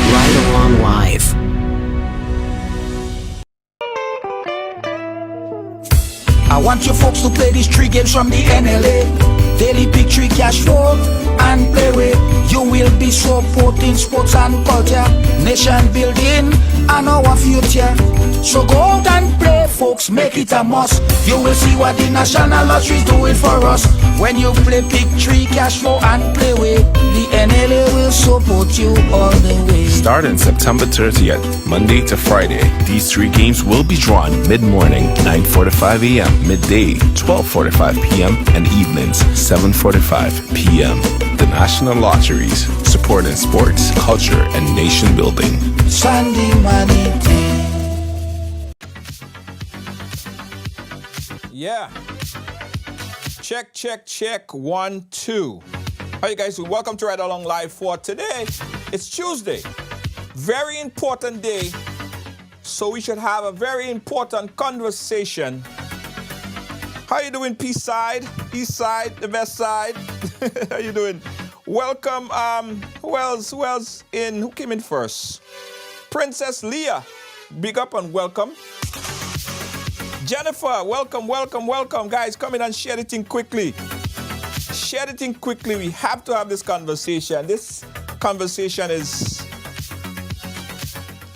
Ride Along Live. I want you folks to play these 3 games from the NLA. Daily Pick 3 cash flow and play with. You will be supporting sports and culture, nation building and our future. So go out and play, folks, make it a must. You will see what the National Lottery is doing for us. When you play Pick 3 cash flow and play with, the NLA will support you all the way. Starting September 30th, Monday to Friday, these 3 games will be drawn mid-morning, 9:45 a.m., midday, 12:45 p.m., and evenings, 7:45 p.m. The National Lotteries, supporting sports, culture, and nation building. Sunday money day. Yeah. Check, check, check. 1, 2. How you guys doing? Welcome to Ride Along Live for today. It's Tuesday. Very important day. So we should have a very important conversation. How you doing, Peace Side, East Side, the West Side? How you doing? Welcome. Who came in first? Princess Leah. Big up and welcome. Jennifer, welcome. Guys, come in and share the thing quickly. Share the thing quickly. We have to have this conversation. This conversation is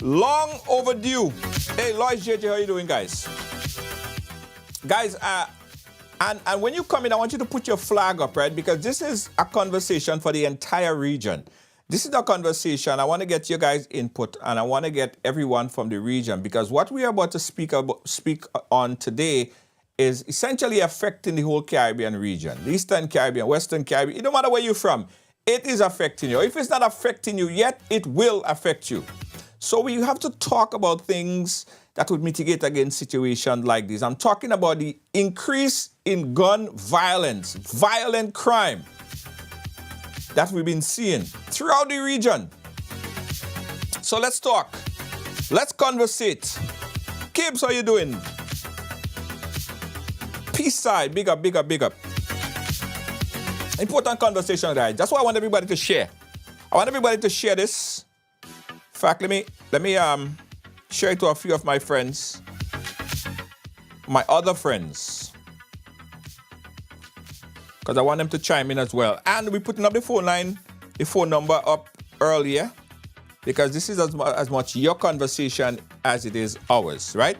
long overdue. Hey, Lois JJ, how you doing, guys? Guys, and when you come in, I want you to put your flag up, right? Because this is a conversation for the entire region. This is a conversation. I want to get your guys' input, and I want to get everyone from the region, because what we are about to speak on today is essentially affecting the whole Caribbean region, the Eastern Caribbean, Western Caribbean. It don't matter where you're from, it is affecting you. If it's not affecting you yet, it will affect you. So we have to talk about things that would mitigate against situations like this. I'm talking about the increase in gun violence, violent crime that we've been seeing throughout the region. So let's talk. Let's conversate. Kibbs, how you doing? Peace Side, big up. Important conversation, guys. That's why I want everybody to share. I want everybody to share this. In fact, let me share it to a few of my friends, my other friends, because I want them to chime in as well. And we're putting up the phone number up earlier, because this is as much your conversation as it is ours, right?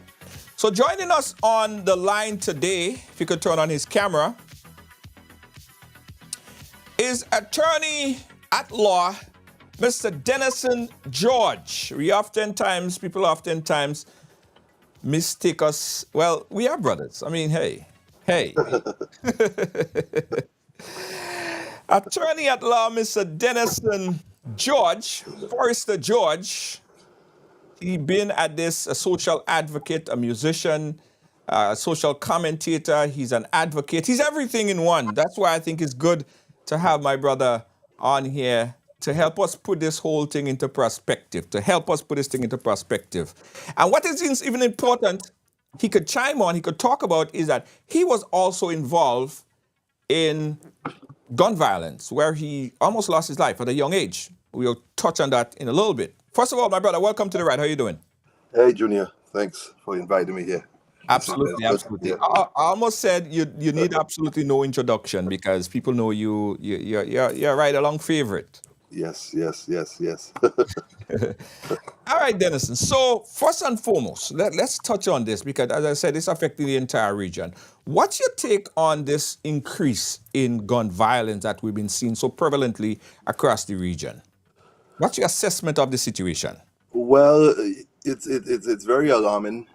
So joining us on the line today, if you could turn on his camera, is attorney at law, Mr. Denison George. People oftentimes mistake us. Well, we are brothers. I mean, hey. Attorney at law, Mr. Denison George, Forrester George. He's been at this, a social advocate, a musician, a social commentator. He's an advocate. He's everything in one. That's why I think it's good to have my brother on here to help us put this whole thing into perspective, And what is even important, he could chime on, he could talk about, is that he was also involved in gun violence, where he almost lost his life at a young age. We'll touch on that in a little bit. First of all, my brother, welcome to the ride. How are you doing? Hey, Junior. Thanks for inviting me here. It's Absolutely, good. absolutely. Yeah. I almost said you need absolutely no introduction because people know you're a ride along favorite. Yes, yes, yes, yes. All right, Denison. So first and foremost, let's touch on this because, as I said, it's affecting the entire region. What's your take on this increase in gun violence that we've been seeing so prevalently across the region? What's your assessment of the situation? Well, it's very alarming,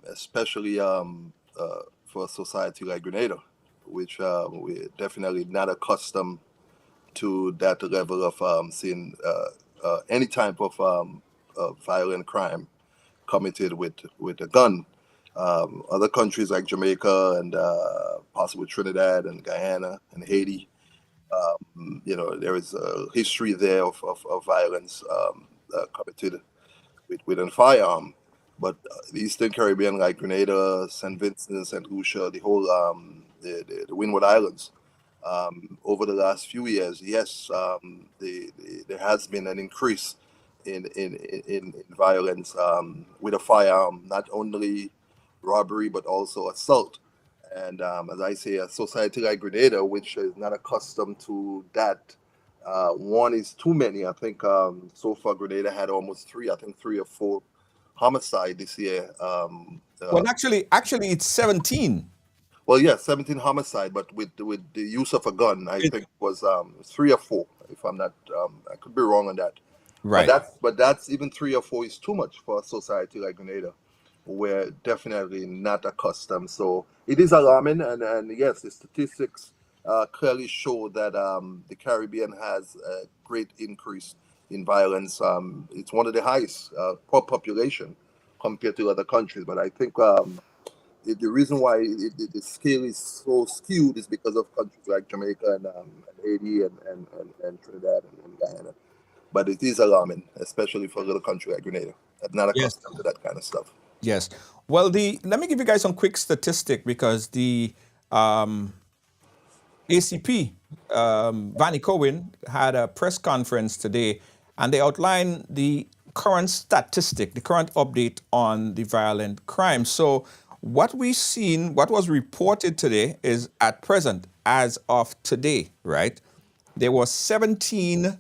especially for a society like Grenada, which we're definitely not accustomed to that level of seeing any type of violent crime committed with a gun. Other countries like Jamaica and possibly Trinidad and Guyana and Haiti, there is a history there of violence committed with a firearm. But the Eastern Caribbean, like Grenada, St. Vincent, St. Lucia, the whole the Windward Islands, over the last few years, yes, there has been an increase in violence with a firearm, not only robbery but also assault. And as I say, a society like Grenada, which is not accustomed to that, one is too many. I think so far Grenada had almost three, I think 3 or 4 homicide this year. Well, actually, it's 17. Well, yeah, 17 homicide, but with the use of a gun, I It- think was 3 or 4. If I'm not, I could be wrong on that. But right. that's even 3 or 4 is too much for a society like Grenada. We're definitely not accustomed. So it is alarming, and yes, the statistics clearly show that the Caribbean has a great increase in violence. It's one of the highest per population compared to other countries. But I think the reason why the scale is so skewed is because of countries like Jamaica and Haiti and Trinidad and Guyana. But it is alarming, especially for a little country like Grenada. I'm not Yes. accustomed to that kind of stuff. Yes. Well, the let me give you guys some quick statistic because the um, ACP, Vanny Cohen, had a press conference today and they outlined the current statistic, the current update on the violent crime. So, what we've seen, what was reported today is at present, as of today, right? There were 17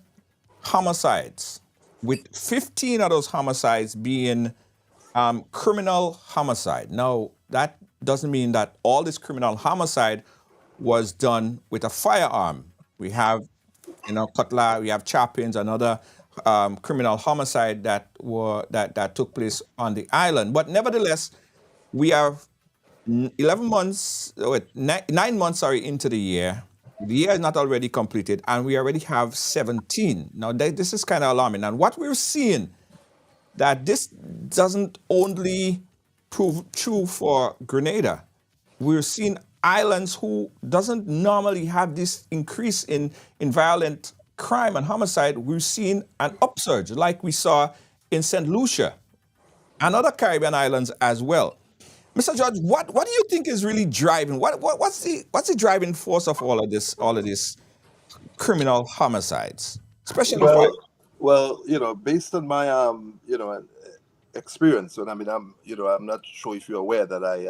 homicides, with 15 of those homicides being criminal homicide. Now, that doesn't mean that all this criminal homicide was done with a firearm. We have, cutlass, we have chop-ins, another criminal homicide that took place on the island. But nevertheless, we are 11 months, 9 months, sorry, into the year. The year is not already completed, and we already have 17. Now, this is kind of alarming. And what we're seeing that this doesn't only prove true for Grenada. We're seeing islands who doesn't normally have this increase in violent crime and homicide. We're seeing an upsurge like we saw in St. Lucia and other Caribbean islands as well. Mr. George, what do you think is really driving? What's the driving force of all of this criminal homicides, especially for Well, based on my experience, and I mean, I'm not sure if you're aware that I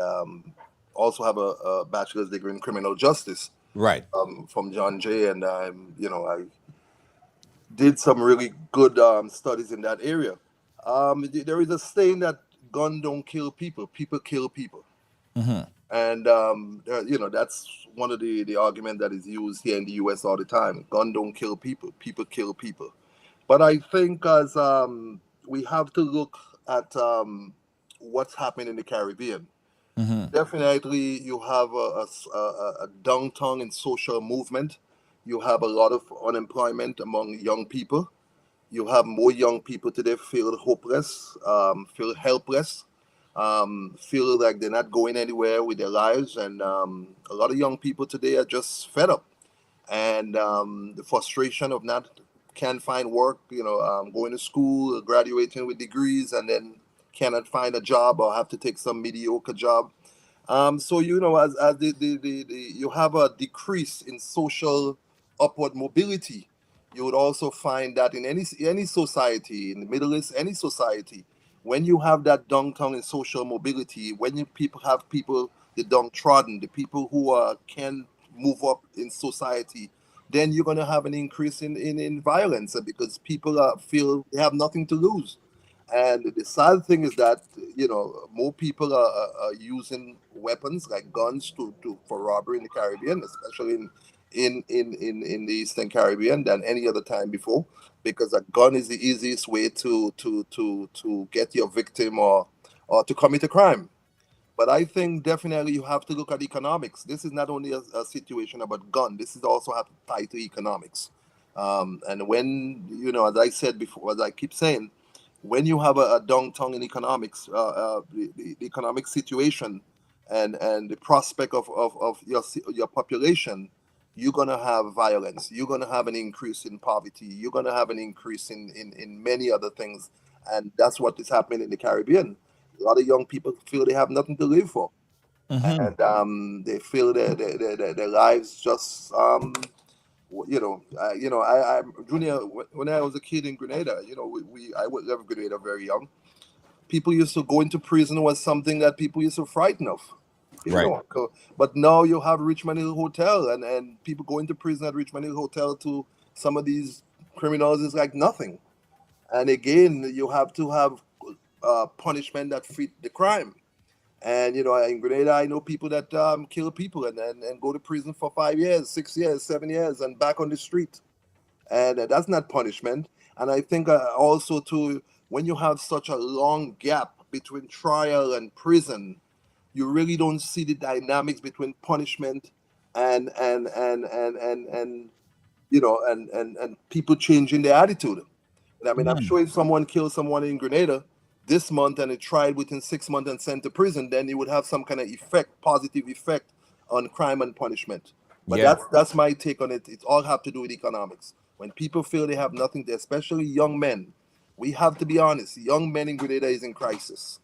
also have a bachelor's degree in criminal justice right? from John Jay, and I did some really good studies in that area. There is a saying that gun don't kill people, people kill people. And that's one of the argument that is used here in the U.S. all the time. Gun don't kill people, people kill people. But I think as we have to look at what's happening in the Caribbean. Definitely, you have a downturn in social movement. You have a lot of unemployment among young people. You have more young people today feel hopeless, feel helpless, feel like they're not going anywhere with their lives, and a lot of young people today are just fed up, and the frustration of not can't find work, going to school, graduating with degrees, and then cannot find a job or have to take some mediocre job. So as the you have a decrease in social upward mobility, you would also find that in any society, in the Middle East, any society, when you have that downtown in social mobility, when you people have people the downtrodden, the people who can move up in society, then you're going to have an increase in violence, because people feel they have nothing to lose. And the sad thing is that more people are using weapons like guns for robbery in the Caribbean, especially in the Eastern Caribbean, than any other time before, because a gun is the easiest way to get your victim or to commit a crime. But I think definitely you have to look at economics. This is not only a situation about gun. This is also have to tie to economics. And when as I said before, as I keep saying, when you have a downtown in economics, the economic situation, and the prospect of your population, you're gonna have violence. You're gonna have an increase in poverty. You're gonna have an increase in many other things, and that's what is happening in the Caribbean. A lot of young people feel they have nothing to live for, Mm-hmm. and they feel their lives just I Junior, when I was a kid in Grenada, I left Grenada very young. People used to go into prison was something that people used to frighten of. People Right. don't go, but now you have Richmond Hill Hotel, and people go into prison at Richmond Hill Hotel to some of these criminals is like nothing. And again, you have to have punishment that fit the crime. And in Grenada, I know people that kill people and go to prison for 5 years, 6 years, 7 years, and back on the street. And that's not punishment. And I think also too, when you have such a long gap between trial and prison, you really don't see the dynamics between punishment and and people changing their attitude. I mean, I'm Mm. sure if someone killed someone in Grenada this month and it tried within 6 months and sent to prison, then it would have some kind of effect, positive effect on crime and punishment. But Yeah. that's my take on it. It all have to do with economics. When people feel they have nothing, especially young men, we have to be honest. Young men in Grenada is in crisis.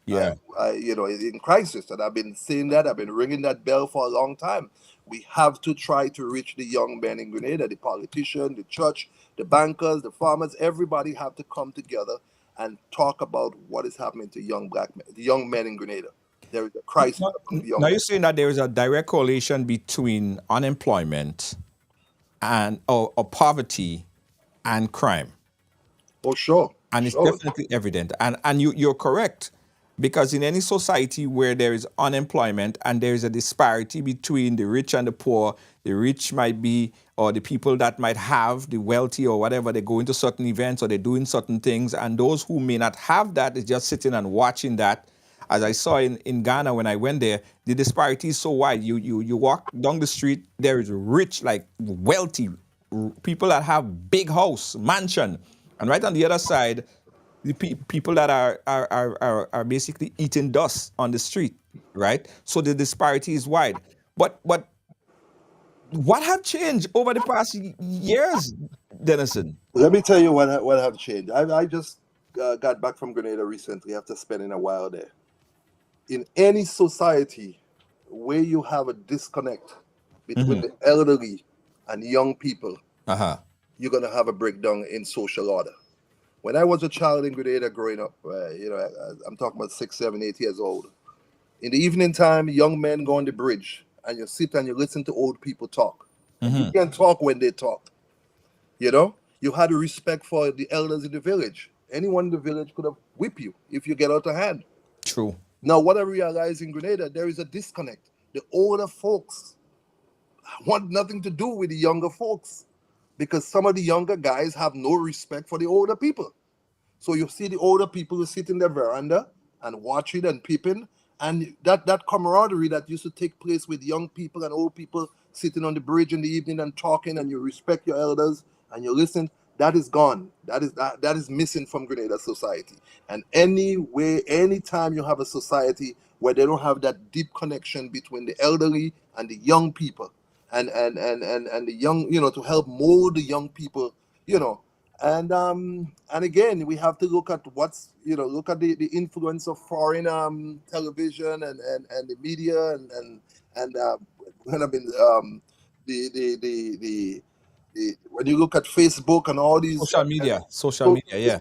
Yeah. Is in crisis, and I've been saying that. I've been ringing that bell for a long time. We have to try to reach the young men in Grenada, the politician, the church, the bankers, the farmers. Everybody have to come together and talk about what is happening to young black men, the young men in Grenada. There is a crisis Now, among the now young you're men. saying that there is a direct correlation between unemployment and or poverty and crime. Oh, sure, And it's sure. definitely evident. And you're correct. Because in any society where there is unemployment and there is a disparity between the rich and the poor, the rich might be, or the people that might have, the wealthy or whatever, they go into certain events or they're doing certain things. And those who may not have that is just sitting and watching that. As I saw in Ghana when I went there, the disparity is so wide. You walk down the street, there is rich, like wealthy people that have big house, mansion. And right on the other side, the people that are basically eating dust on the street, right? So the disparity is wide. But what have changed over the past years, Denison? Let me tell you what have changed. I just got back from Grenada recently after spending a while there. In any society where you have a disconnect between Hmm. the elderly and young people, Uh-huh. you're going to have a breakdown in social order. When I was a child in Grenada growing up, I'm talking about 6, 7, 8 years old. In the evening time, young men go on the bridge and you sit and you listen to old people talk. And you Hmm. can't talk when they talk. You had a respect for the elders in the village. Anyone in the village could have whipped you if you get out of hand. True. Now, what I realize in Grenada, there is a disconnect. The older folks want nothing to do with the younger folks, because some of the younger guys have no respect for the older people. So you see the older people who sit in the veranda and watching and peeping, and that camaraderie that used to take place with young people and old people sitting on the bridge in the evening and talking, and you respect your elders and you listen. That is gone. That is missing from Grenada society. And anytime you have a society where they don't have that deep connection between the elderly and the young people, and the young, to help mold the young people, you know, And again, we have to look at look at the influence of foreign television and the media and when I mean the when you look at Facebook and all these Social media, yeah.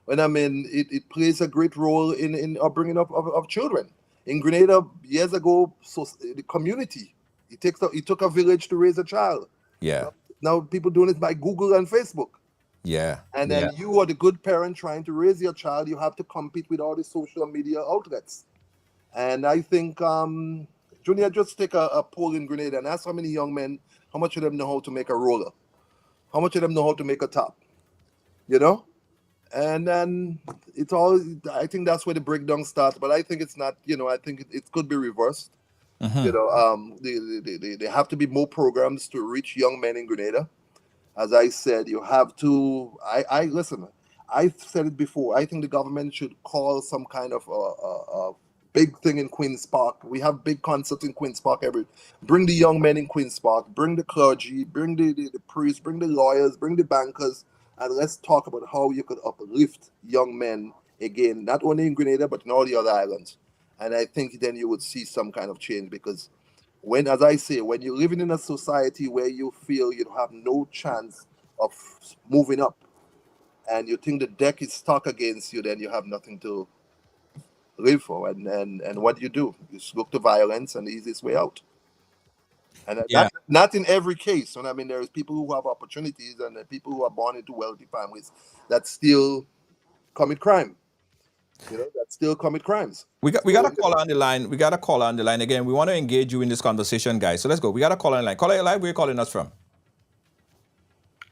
when I mean it plays a great role in upbringing of children. In Grenada years ago, so the community it took a village to raise a child. Yeah. Now people doing it by Google and Facebook. Yeah. And then yeah. you are the good parent trying to raise your child. You have to compete with all the social media outlets. And I think, Junior, just take a poll in Grenada and ask how many young men, how much of them know how to make a roller? How much of them know how to make a top? You know? And then it's all, I think that's where the breakdown starts. But I think it's not, I think it could be reversed. There have to be more programs to reach young men in Grenada. As I said, you have to. I listen. I've said it before. I think the government should call some kind of a big thing in Queens Park. We have big concerts in Queens Park. Bring the young men in Queens Park. Bring the clergy. Bring the priests. Bring the lawyers. Bring the bankers. And let's talk about how you could uplift young men again, not only in Grenada but in all the other islands. And I think then you would see some kind of change because. As I say, when you're living in a society where you feel you have no chance of moving up and you think the deck is stuck against you, then you have nothing to live for. And what do? You just look to violence and the easiest way out. And not in every case. And I mean, there's people who have opportunities and people who are born into wealthy families that still commit crime. That still commit crimes. We got a caller on the line. We got a caller on the line again. We want to engage you in this conversation, guys. So let's go. We got a caller on the line. Caller, you live? Where are you calling us from?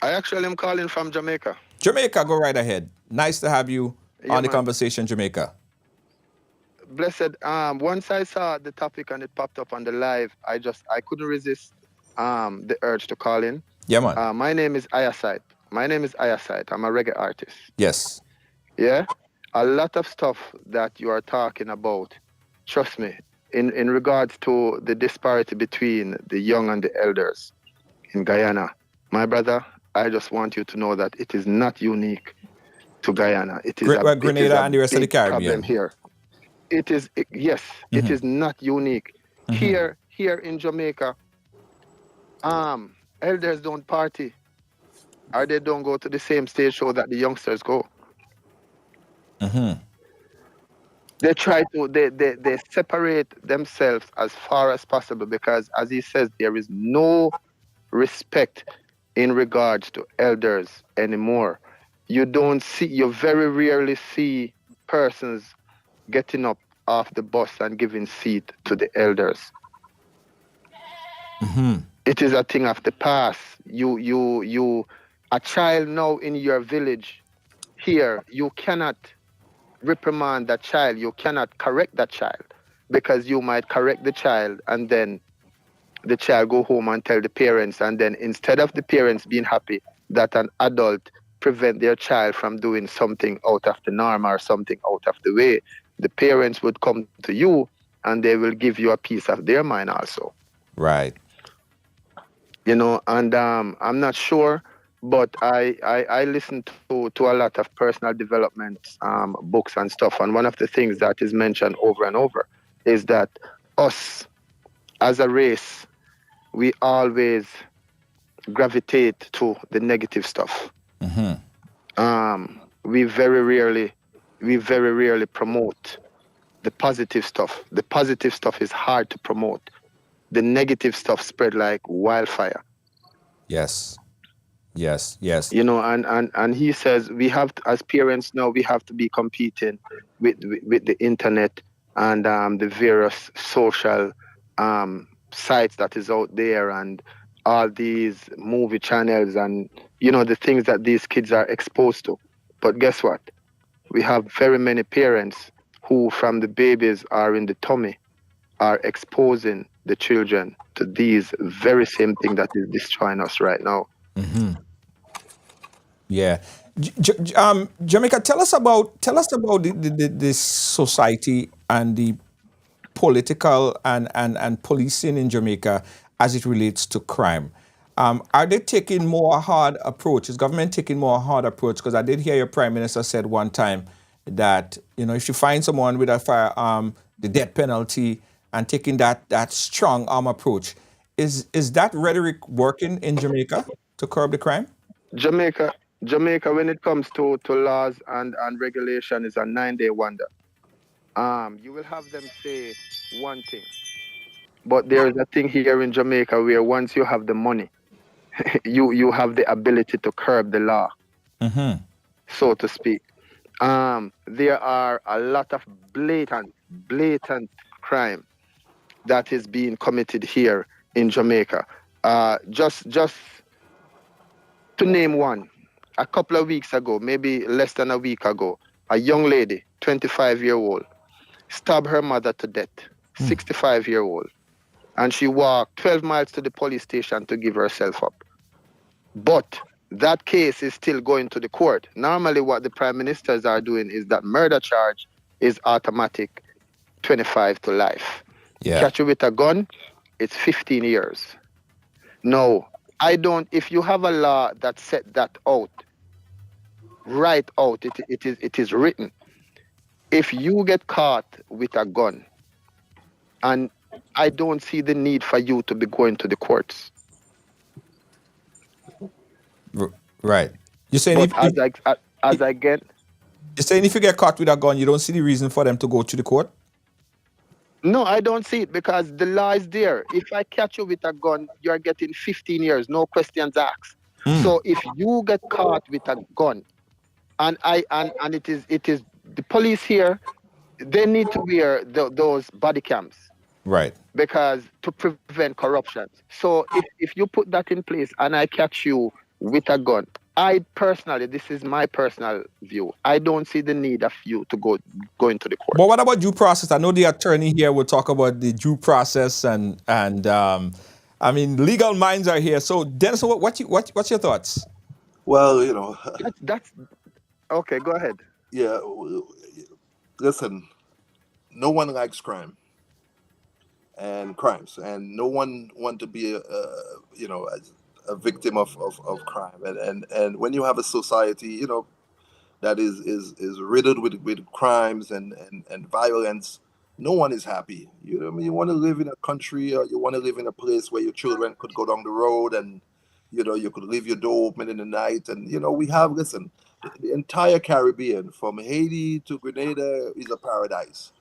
I actually am calling from Jamaica. Jamaica, go right ahead. Nice to have you on the conversation, Jamaica. Blessed. Once I saw the topic and it popped up on the live, I couldn't resist the urge to call in. Yeah, man. My name is Ayasite. I'm a reggae artist. Yes. Yeah. A lot of stuff that you are talking about, trust me, in regards to the disparity between the young and the elders in Guyana, my brother, I just want you to know that it is not unique to Guyana. It is Grenada and the rest of the Caribbean. Problem here. It is not unique. Here in Jamaica, elders don't party, or they don't go to the same stage show that the youngsters go. They try to they separate themselves as far as possible because, as he says, there is no respect in regards to elders anymore. You very rarely see persons getting up off the bus and giving seat to the elders. It is a thing of the past. You a child now in your village here, you cannot reprimand that child, you cannot correct that child because you might correct the child and then the child go home and tell the parents, and then instead of the parents being happy that an adult prevent their child from doing something out of the norm or something out of the way, the parents would come to you and they will give you a piece of their mind also. Right. And I'm not sure, but I listen to a lot of personal development books and stuff. And one of the things that is mentioned over and over is that us as a race, we always gravitate to the negative stuff. We very rarely promote the positive stuff. The positive stuff is hard to promote. The negative stuff spread like wildfire. Yes. And he says we have to, as parents now, we have to be competing with the internet and the various social sites that is out there and all these movie channels and the things that these kids are exposed to. But guess what? We have very many parents who from the babies are in the tummy are exposing the children to these very same thing that is destroying us right now. Yeah. Jamaica, tell us about this society and the political and policing in Jamaica as it relates to crime. Are they taking more hard approach? Is government taking more hard approach? Because I did hear your prime minister said one time that if you find someone with a firearm, the death penalty, and taking that strong arm approach, is that rhetoric working in Jamaica to curb the crime? Jamaica, when it comes to laws and regulation, is a 9-day wonder. You will have them say one thing, but there is a thing here in Jamaica where once you have the money, you have the ability to curb the law, so to speak. There are a lot of blatant crime that is being committed here in Jamaica. Just to name one, a couple of weeks ago, maybe less than a week ago, a young lady, 25-year-old, stabbed her mother to death, 65-year-old, and she walked 12 miles to the police station to give herself up. But that case is still going to the court. Normally what the prime ministers are doing is that murder charge is automatic, 25 to life. Yeah. Catch you with a gun, it's 15 years. No, if you have a law that set that out, right out, it is written. If you get caught with a gun, and I don't see the need for you to be going to the courts. Right. You're saying But you're saying if you get caught with a gun, you don't see the reason for them to go to the court? No, I don't see it because the law is there. If I catch you with a gun, you're getting 15 years, no questions asked. So if you get caught with a gun, and it is the police here, they need to wear those body cams. Right. Because to prevent corruption. So if you put that in place and I catch you with a gun, I personally, this is my personal view, I don't see the need of you to go into the court. But what about due process? I know the attorney here will talk about the due process and I mean, legal minds are here. So Dennis, what's your thoughts? Well, that's okay. Go ahead. yeah. Listen, no one likes crime and crimes, and no one want to be a victim of crime. And when you have a society, that is riddled with crimes and violence, no one is happy. You want to live in a country, or you want to live in a place where your children could go down the road and you could leave your door open in the night. And we have, listen, the entire Caribbean from Haiti to Grenada is a paradise,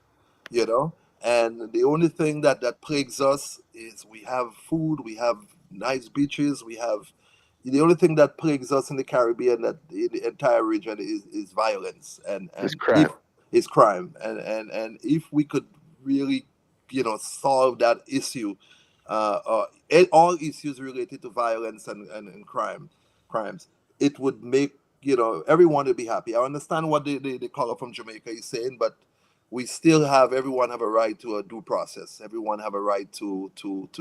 and the only thing that plagues us is we have food, we have nice beaches, the only thing that plagues us in the Caribbean, that in the entire region, is violence and it's crime. Is crime. And if we could really, solve that issue, all issues related to violence and crimes, it would make everyone to be happy. I understand what the caller from Jamaica is saying, but we still everyone have a right to a due process. Everyone have a right to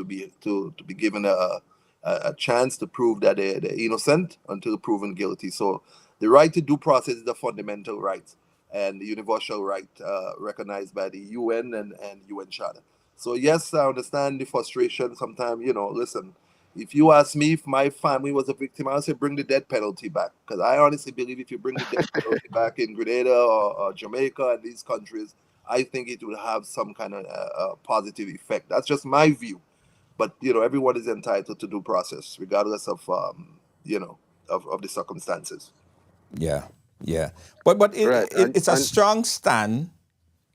be given a chance to prove that they're innocent until proven guilty. So the right to due process is a fundamental right and the universal right recognized by the UN and UN Charter. So yes, I understand the frustration sometimes. Listen, if you ask me if my family was a victim, I'll say bring the death penalty back, because I honestly believe if you bring the death penalty back in Grenada or Jamaica and these countries, I think it will have some kind of positive effect. That's just my view. But everyone is entitled to due process, regardless of of the circumstances. Yeah. But Right. it's a strong stand.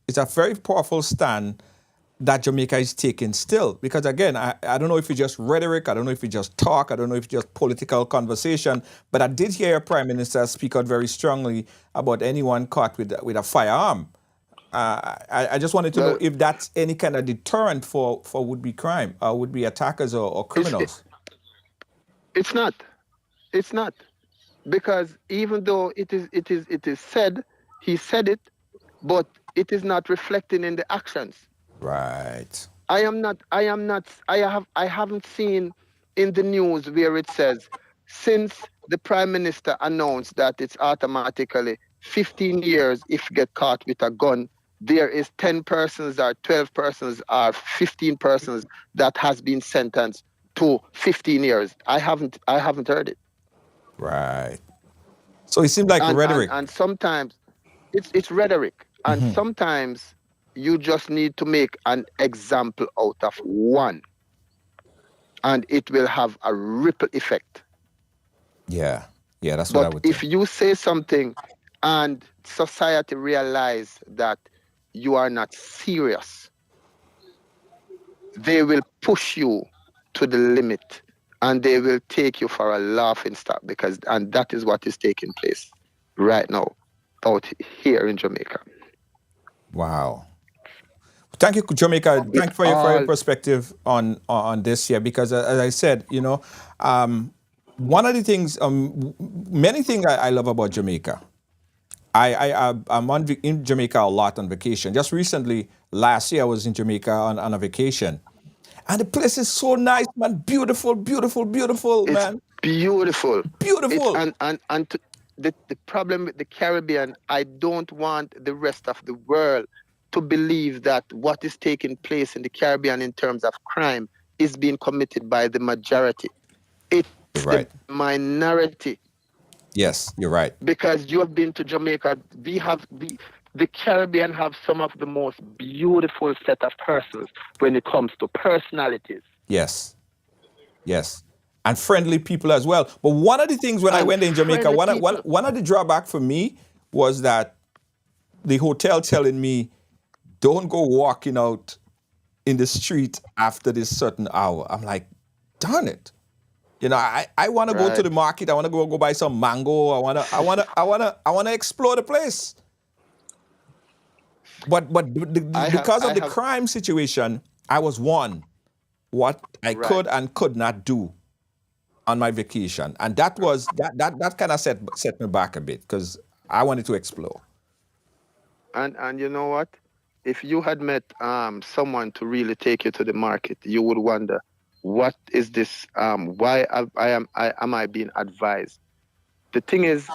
It's a very powerful stand that Jamaica is taking still. Because again, I don't know if it's just rhetoric, I don't know if it's just talk, I don't know if it's just political conversation, but I did hear a prime minister speak out very strongly about anyone caught with a firearm. I just wanted to know if that's any kind of deterrent for would-be crime, would-be attackers or criminals. It's not. It's not. Because even though it is said, he said it, but it is not reflecting in the actions. Right. I haven't seen in the news where it says, since the prime minister announced that it's automatically 15 years if you get caught with a gun, there is 10 persons or 12 persons or 15 persons that has been sentenced to 15 years. I haven't heard it. Right. So it seems like rhetoric. And sometimes it's rhetoric. And Mhm. sometimes you just need to make an example out of one, and it will have a ripple effect. Yeah. Yeah, that's what I But would if think. you say something and society realize that you are not serious, they will push you to the limit, and they will take you for a laughing stock, and that is what is taking place right now out here in Jamaica. Wow. Thank you, Jamaica. With Thank you for your all perspective on this here, because as I said, one of the things, many things I love about Jamaica. I'm in Jamaica a lot on vacation. Just recently, last year, I was in Jamaica on a vacation, and the place is so nice, man. Beautiful, beautiful, beautiful, it's man. beautiful. It's Beautiful. the problem with the Caribbean, I don't want the rest of the world to believe that what is taking place in the Caribbean in terms of crime is being committed by the majority. It's You're right. the minority. Yes, you're right. Because you have been to Jamaica, the Caribbean have some of the most beautiful set of persons when it comes to personalities. Yes. Yes. And friendly people as well. But one of the things when I And went in Jamaica, friendly one people. one of the drawback for me was that the hotel telling me, don't go walking out in the street after this certain hour. I'm like, darn it. I want to go to Right. the market. I want to go buy some mango. I want to explore the place. But because of the crime situation, I was warned what I Right. could and could not do on my vacation, and that was that kind of set me back a bit because I wanted to explore. And you know what? If you had met someone to really take you to the market, you would wonder, what is this? Why am I being advised? The thing is,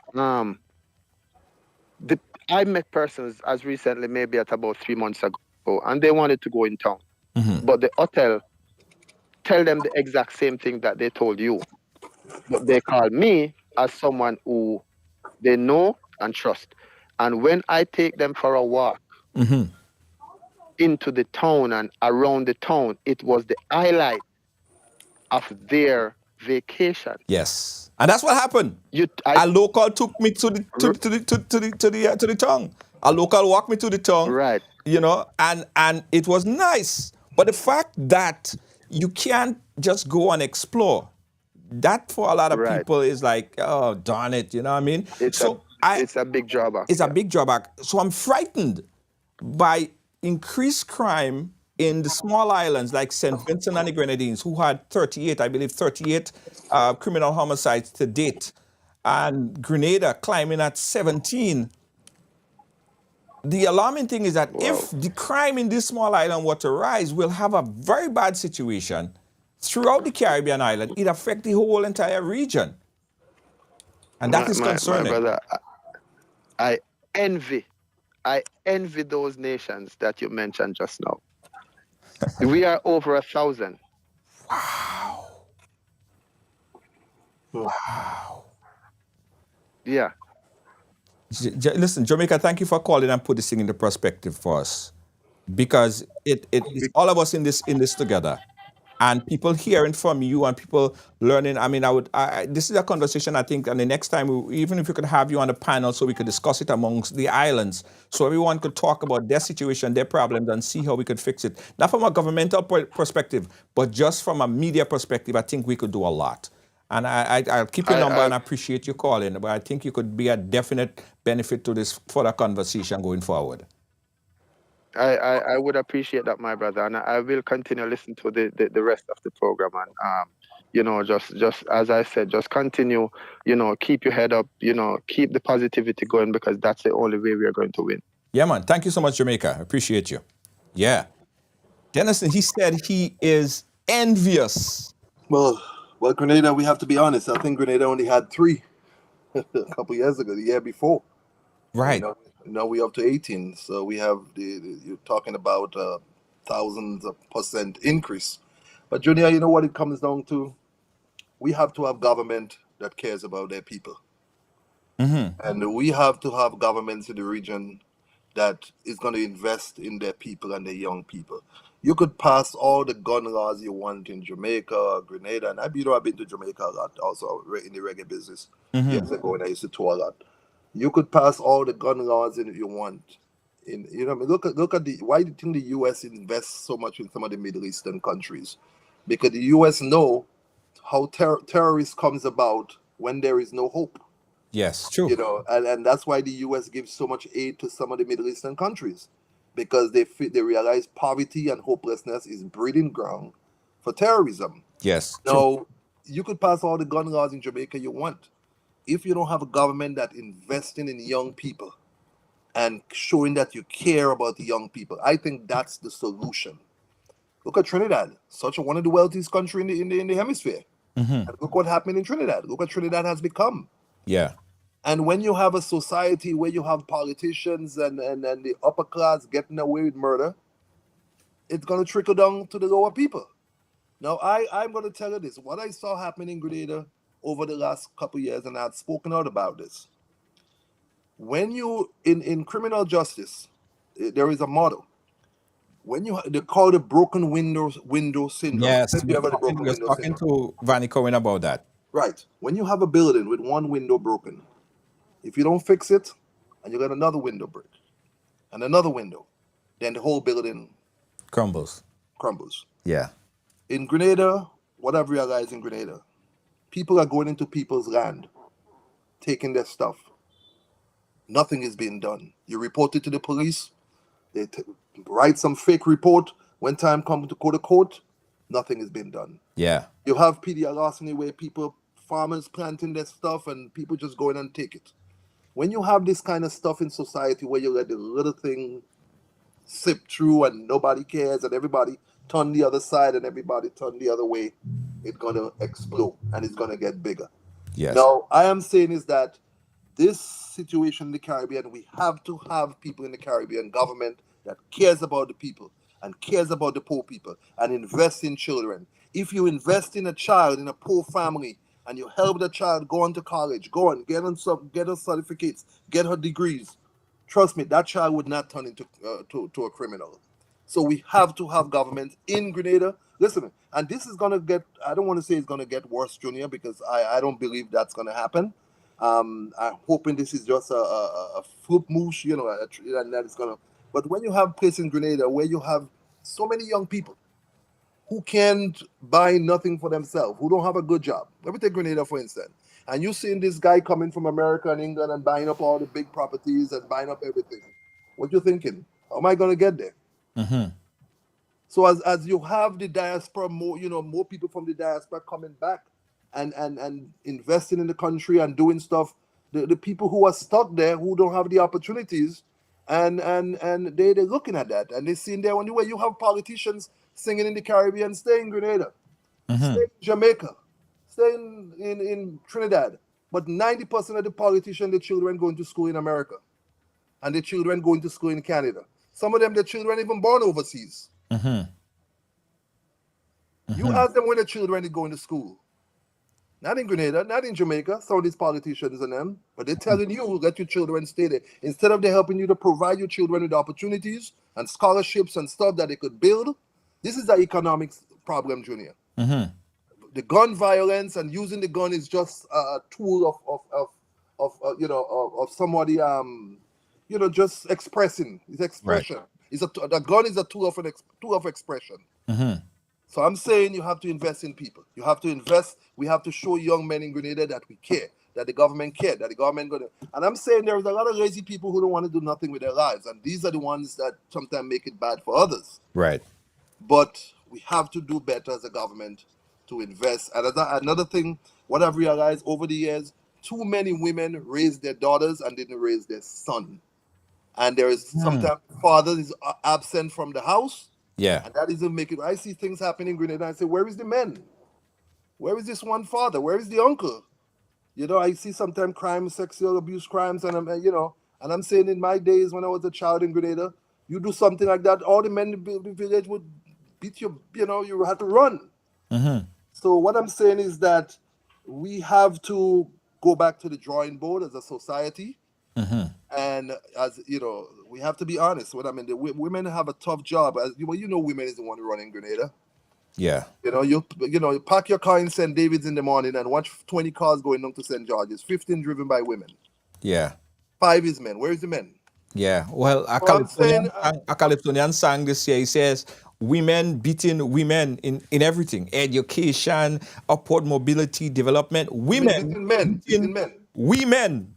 I met persons as recently, maybe at about 3 months ago, and they wanted to go in town, but the hotel tell them the exact same thing that they told you. But they call me as someone who they know and trust. And when I take them for a walk into the town and around the town, it was the highlight of their vacation. Yes, and that's what happened. A local took me to the town. A local walked me to the town. Right. And it was nice. But the fact that you can't just go and explore, that for a lot of Right. people is like, oh darn it, you know what I mean? It's a big drawback. It's a big drawback. So I'm frightened by increased crime in the small islands like St. Vincent and the Grenadines, who had 38 criminal homicides to date, and Grenada climbing at 17. The alarming thing is that if the crime in this small island were to rise, we'll have a very bad situation throughout the Caribbean island. It affects the whole entire region. And that is concerning. My brother, I envy those nations that you mentioned just now. We are over 1,000. Wow. Yeah. Listen, Jamaica, thank you for calling and put this thing into perspective for us, because it's all of us in this together, and people hearing from you and people learning. I mean, this is a conversation I think, and the next time, even if we could have you on a panel so we could discuss it amongst the islands, so everyone could talk about their situation, their problems, and see how we could fix it. Not from a governmental perspective, but just from a media perspective. I think we could do a lot. And I'll keep your number and I appreciate you calling. But I think you could be a definite benefit to this further conversation going forward. I would appreciate that, my brother, and I will continue to listen to the rest of the program. And just as I said, just continue. Keep your head up. Keep the positivity going, because that's the only way we are going to win. Yeah, man. Thank you so much, Jamaica. I appreciate you. Yeah, Dennison. He said he is envious. Well, Grenada, we have to be honest. I think Grenada only had 3 a couple years ago, the year before. Right. Now we're up to 18. So we have you're talking about thousands of % increase. But Junior, you know what it comes down to? We have to have government that cares about their people. And we have to have governments in the region that is going to invest in their people and their young people. You could pass all the gun laws you want in Jamaica or Grenada, and I've been to Jamaica a lot, also in the reggae business years ago, and I used to tour a lot. You could pass all the gun laws in you want. Look at the why do you think the U.S. invests so much in some of the Middle Eastern countries? Because the U.S. know how terrorists comes about when there is no hope. Yes, true. And that's why the U.S. gives so much aid to some of the Middle Eastern countries, because they realize poverty and hopelessness is breeding ground for terrorism. Yes, true. Now, you could pass all the gun laws in Jamaica you want. If you don't have a government that investing in young people and showing that you care about the young people, I think that's the solution. Look at Trinidad, one of the wealthiest country in the hemisphere. And look what happened in Trinidad. Look what Trinidad has become. Yeah. And when you have a society where you have politicians and the upper class getting away with murder, it's going to trickle down to the lower people. Now, I'm going to tell you this. What I saw happen in Grenada over the last couple of years, and I've spoken out about this. When you, in criminal justice, there is a model. When they call it broken window syndrome. Yes, You ever we was talking to Vanny Cohen about that. Right. When you have a building with one window broken, if you don't fix it, and you got another window break, and another window, then the whole building Crumbles. Yeah. In Grenada, what I've realized in Grenada, people are going into people's land, taking their stuff. Nothing is being done. You report it to the police, they write some fake report. When time comes to go to court, nothing is being done. Yeah. You have PDR larceny where farmers planting their stuff and people just go in and take it. When you have this kind of stuff in society where you let the little thing sip through and nobody cares and everybody turn the other side and everybody turn the other way, it's going to explode and it's going to get bigger. Yes. Now, I am saying is that this situation in the Caribbean, we have to have people in the Caribbean government that cares about the people and cares about the poor people and invest in children. If you invest in a child in a poor family and you help the child go on to college, go on, get her certificates, get her degrees, trust me, that child would not turn into to a criminal. So we have to have government in Grenada. Listen, and this is going to get, I don't want to say it's going to get worse, Junior, because I don't believe that's going to happen. I'm hoping this is just a fluke moosh, and that is going to. But when you have places in Grenada where you have so many young people who can't buy nothing for themselves, who don't have a good job. Let me take Grenada, for instance. And you seeing this guy coming from America and England and buying up all the big properties and buying up everything. What you thinking? How am I going to get there? So as you have the diaspora, more people from the diaspora coming back and investing in the country and doing stuff, the people who are stuck there, who don't have the opportunities, and they're looking at that and they're seeing there only way you have politicians singing in the Caribbean, stay in Grenada, stay in Jamaica, stay in Trinidad. But 90% of the politicians, the children going to school in America, and the children going to school in Canada. Some of them, the children even born overseas. You ask them when the children are going to school. Not in Grenada, not in Jamaica, some of these politicians and them, but they're telling you, let your children stay there. Instead of they helping you to provide your children with opportunities and scholarships and stuff that they could build, this is the economics problem, Junior. The gun violence and using the gun is just a tool of somebody, just expressing. It's expression. Right. The gun is a tool of expression. So I'm saying you have to invest in people. You have to invest. We have to show young men in Grenada that we care, that the government care, that the government gonna. And I'm saying there's a lot of lazy people who don't want to do nothing with their lives, and these are the ones that sometimes make it bad for others. Right. But we have to do better as a government to invest. And another thing, what I've realized over the years, too many women raise their daughters and didn't raise their son. And there is sometimes father is absent from the house. Yeah. And that isn't making. I see things happening in Grenada and I say, where is the men? Where is this one father? Where is the uncle? I see sometimes crimes, sexual abuse crimes, and I'm saying in my days when I was a child in Grenada, you do something like that, all the men in the village would beat you, you had to run. So what I'm saying is that we have to go back to the drawing board as a society, and as you know, we have to be honest. What I mean, the women have a tough job. As well, you know, women is the one running Grenada. Yeah. You know, you park your car in St. David's in the morning and watch 20 cars going down to St. George's, 15 driven by women, Yeah. 5 is men. Where is the men? Yeah. Well, a So I'm saying, Calypsonian sang this year. He says, women beating women in everything, education, upward mobility, development. Women between men, beating between men. women.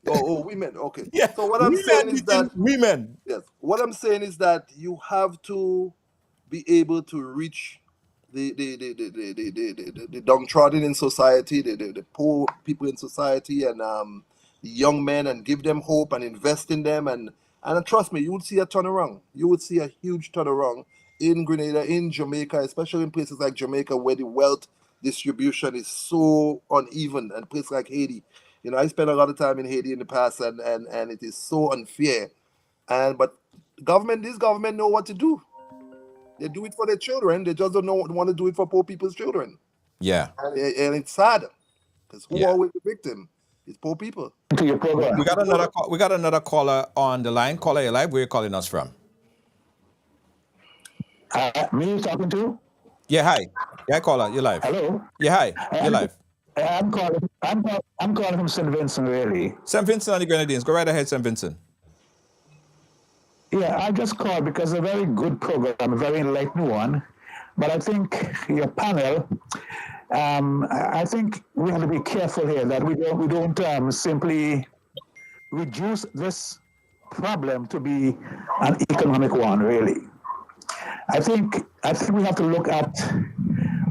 Women. Okay. Yeah. So what I'm saying Women is that beating women. yes, what I'm saying is that you have to be able to reach the downtrodden in society, the poor people in society, and the young men, and give them hope and invest in them, and trust me, you would see a turnaround. You would see a huge turnaround in Grenada, in Jamaica, especially in places like Jamaica where the wealth distribution is so uneven, and places like Haiti. You know, I spent a lot of time in Haiti in the past, and it is so unfair. But this government know what to do. They do it for their children. They just don't want to do it for poor people's children. Yeah. And it's sad because who Yeah. always the victim? It's poor people. To your program. We got another caller on the line. Caller, you live. Where you calling us from? Me you talking to? Yeah, hi. Yeah, caller, you live. Hello. Yeah, hi. You live. I'm calling from St. Vincent, really. St. Vincent and the Grenadines. Go right ahead, St. Vincent. Yeah, I just called because it's a very good program, a very enlightening one. But I think your panel, I think we have to be careful here that we don't simply reduce this problem to be an economic one, really. I think we have to look at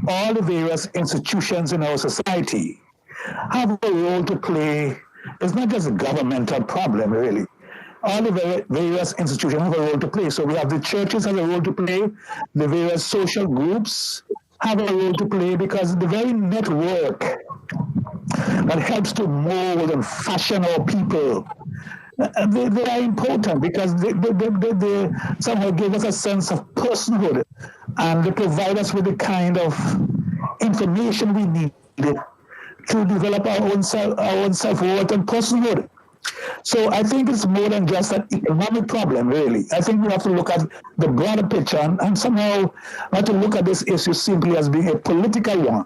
all the various institutions in our society have a role to play. It's not just a governmental problem, really. All the various institutions have a role to play. So we have the churches have a role to play, the various social groups have a role to play, because the very network that helps to mold and fashion our people, they are important because they somehow give us a sense of personhood, and they provide us with the kind of information we need to develop our own self-worth and personhood. So I think it's more than just an economic problem, really. I think we have to look at the broader picture and somehow not to look at this issue simply as being a political one,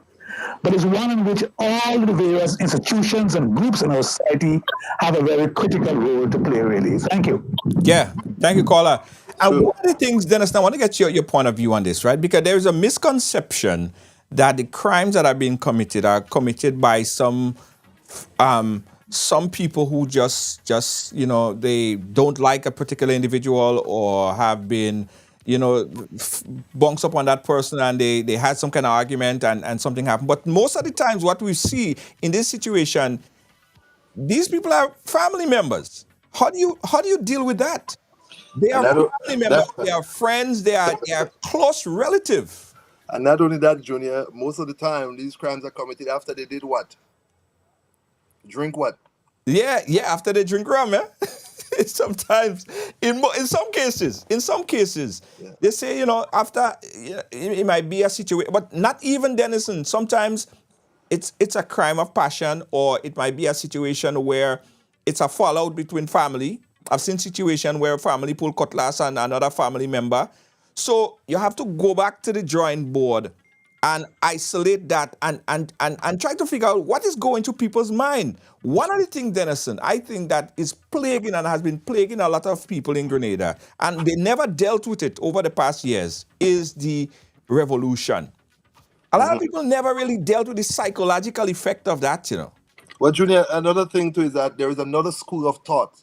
but it's one in which all the various institutions and groups in our society have a very critical role to play, really. Thank you. Yeah, thank you, caller. And one of the things, Dennis, I want to get your point of view on this, right? Because there is a misconception that the crimes that are being committed are committed by some people who just they don't like a particular individual, or have been bunks up on that person, and they had some kind of argument and something happened. But most of the times what we see in this situation, these people are family members. How do you deal with that? They are family members, they are friends, they are close relative. And not only that, Junior, most of the time these crimes are committed after they did what? Drink what? Yeah, after they drink rum, man. Sometimes, in some cases, yeah. They say, after, it might be a situation, but not even, Denison. Sometimes it's a crime of passion, or it might be a situation where it's a fallout between family. I've seen situations where family pull cutlass on another family member. So you have to go back to the drawing board and isolate that and try to figure out what is going to people's mind. One of the things, Denison, I think that is plaguing and has been plaguing a lot of people in Grenada, and they never dealt with it over the past years, is the revolution. A lot of people never really dealt with the psychological effect of that, Well, Junior, another thing too is that there is another school of thought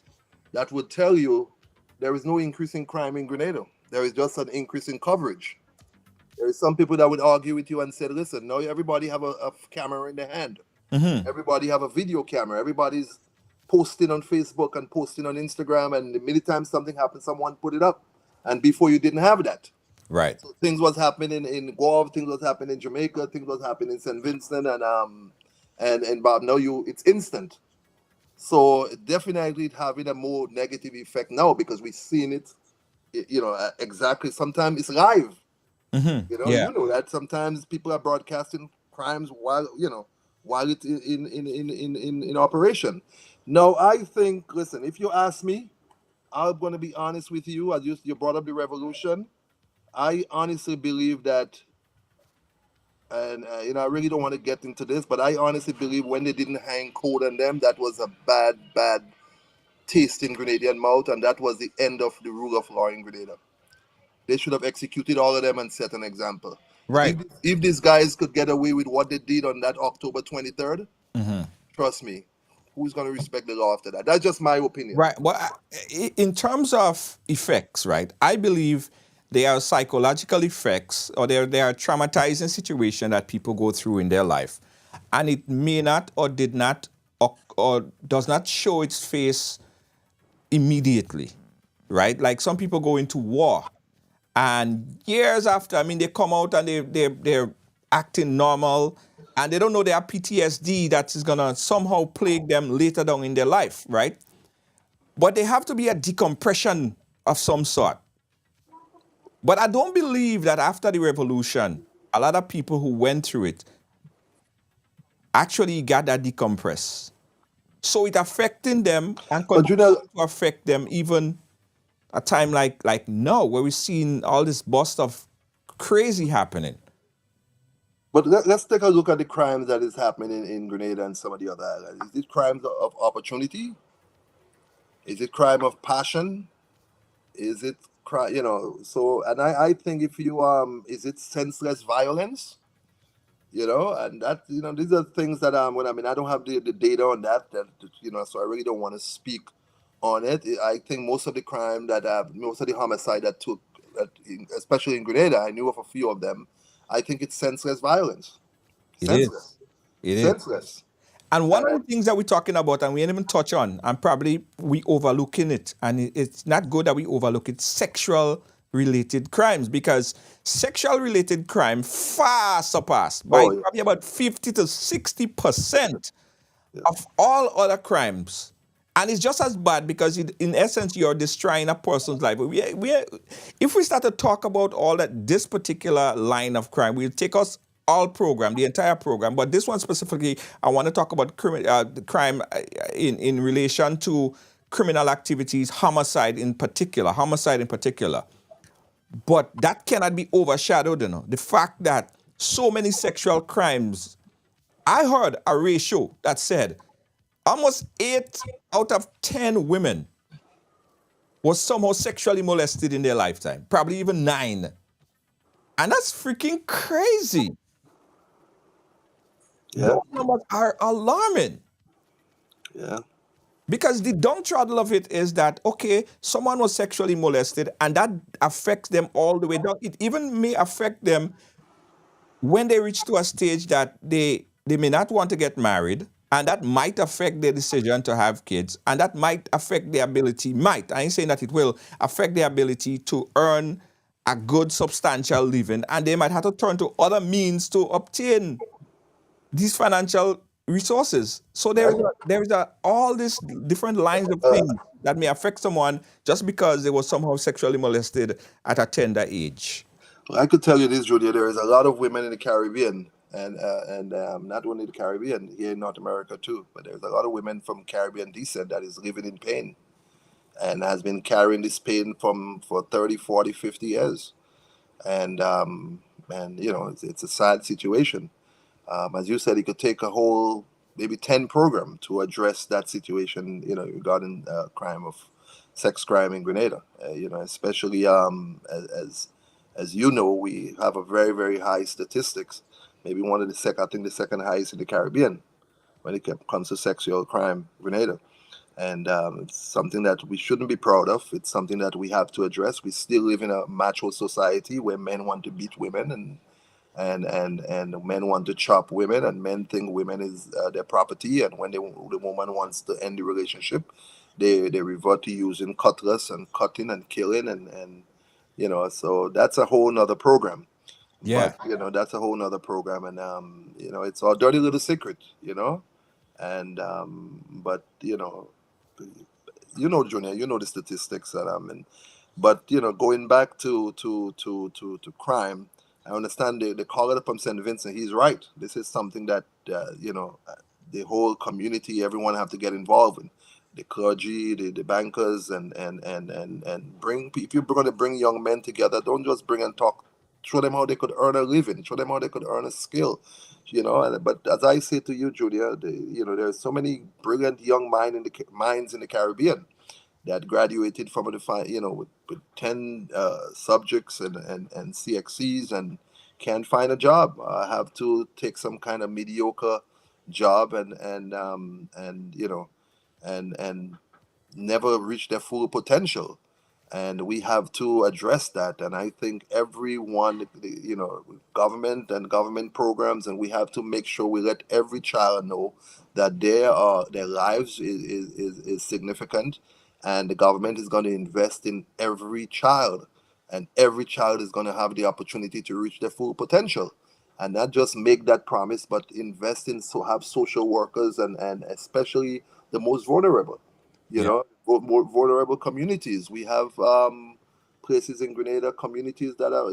that would tell you there is no increase in crime in Grenada. There is just an increase in coverage. There is some people that would argue with you and say, listen, now everybody have a camera in their hand. Mm-hmm. Everybody have a video camera. Everybody's posting on Facebook and posting on Instagram. And the minute time something happens, someone put it up. And before you didn't have that. Right. So things was happening in Guave, things was happening in Jamaica, things was happening in St. Vincent and Bob. Now it's instant. So definitely it's having a more negative effect now because we've seen it, exactly. Sometimes it's live. Yeah. You know that sometimes people are broadcasting crimes while it's in operation. No, I think. Listen, if you ask me, I'm going to be honest with you. As you brought up the revolution, I honestly believe that, and I really don't want to get into this, but I honestly believe when they didn't hang code on them, that was a bad taste in Grenadian mouth, and that was the end of the rule of law in Grenada. They should have executed all of them and set an example. Right. If these guys could get away with what they did on that October 23rd, trust me, who's going to respect the law after that? That's just my opinion. Right. Well, in terms of effects, right, I believe there are psychological effects or there are traumatizing situations that people go through in their life. And it may not or did not or does not show its face immediately, right? Like some people go into war and years after, I mean, they come out and they're acting normal and they don't know they have PTSD that is going to somehow plague them later down in their life, right? But there have to be a decompression of some sort. But I don't believe that after the revolution, a lot of people who went through it actually got that decompress. So it affecting them and But continues to affect them even a time like now, where we're seeing all this bust of crazy happening. But let's take a look at the crimes that is happening in Grenada and some of the other islands. Is it crimes of opportunity? Is it crime of passion? Is it crime? So, and I think if you is it senseless violence? And that these are things that I don't have the data on that so I really don't want to speak on it. I think most of the crime most of the homicide especially in Grenada, I knew of a few of them. I think it's senseless violence. It Senseless. is. It is. Senseless. And one of the things that we're talking about, and we didn't even touch on, and probably we overlooking it, and it's not good that we overlook it, sexual related crimes, because sexual related crime far surpassed by probably about 50 to 60% of all other crimes. And it's just as bad because in essence, you're destroying a person's life. If we start to talk about all that, this particular line of crime, will take us all program, the entire program. But this one specifically, I want to talk about the crime in relation to criminal activities, homicide in particular. But that cannot be overshadowed, the fact that so many sexual crimes. I heard a ratio that said almost 8 out of 10 women was somehow sexually molested in their lifetime, probably even 9. And that's freaking crazy. Yeah. Those numbers are alarming. Yeah. Because the downtrodden of it is that, okay, someone was sexually molested and that affects them all the way down. It even may affect them when they reach to a stage that they may not want to get married, and that might affect their decision to have kids, and that might affect their ability, I ain't saying that it will, affect their ability to earn a good substantial living, and they might have to turn to other means to obtain these financial resources. So there is all these different lines of things that may affect someone just because they were somehow sexually molested at a tender age. I could tell you this, Junior. There is a lot of women in the Caribbean, and not only the Caribbean, here in North America too, but there's a lot of women from Caribbean descent that is living in pain and has been carrying this pain for 30, 40, 50 years. And it's a sad situation. As you said, it could take a whole maybe 10 program to address that situation, regarding sex crime in Grenada. Especially as we have a very, very high statistics, maybe I think the second highest in the Caribbean when it comes to sexual crime, Grenada. And it's something that we shouldn't be proud of. It's something that we have to address. We still live in a macho society where men want to beat women and men want to chop women, and men think women is their property. And when the woman wants to end the relationship, they revert to using cutlass and cutting and killing and so that's a whole nother program. Yeah. But that's a whole nother program, and it's our dirty little secret, and but Junior, the statistics that I'm in. But going back to crime, I understand the caller from St. Vincent. He's right. This is something that the whole community, everyone have to get involved in. The clergy, the bankers, and bring. If you're going to bring young men together, don't just bring and talk. Show them how they could earn a living. Show them how they could earn a skill. But as I say to you, Julia, there's so many brilliant young minds in the Caribbean that graduated from with 10 subjects and CXCs and can't find a job. Have to take some kind of mediocre job and never reach their full potential. And we have to address that. And I think everyone, government and government programs, and we have to make sure we let every child know that their lives is significant, and the government is going to invest in every child, and every child is going to have the opportunity to reach their full potential. And not just make that promise, but invest in have social workers and especially the most vulnerable, more vulnerable communities. We have places in Grenada, communities that are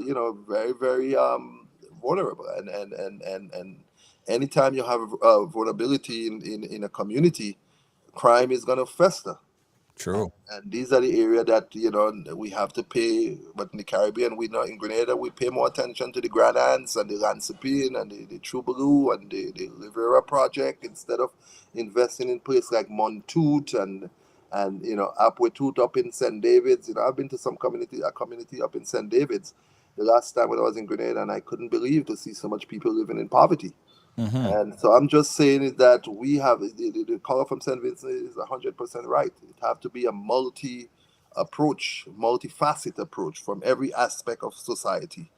very very vulnerable, and anytime you have vulnerability in a community, crime is going to fester. True. And these are the area that we have to pay. But in the Caribbean, we know in Grenada we pay more attention to the Grand Anse and the Lansepine and the Troubadour and the Rivera project instead of investing in places like Montooth and Apwetooth up in St. David's. I've been to a community up in St. David's the last time when I was in Grenada, and I couldn't believe to see so much people living in poverty. And so I'm just saying is that we have the caller from St. Vincent is 100% right. It have to be a multifaceted approach from every aspect of society.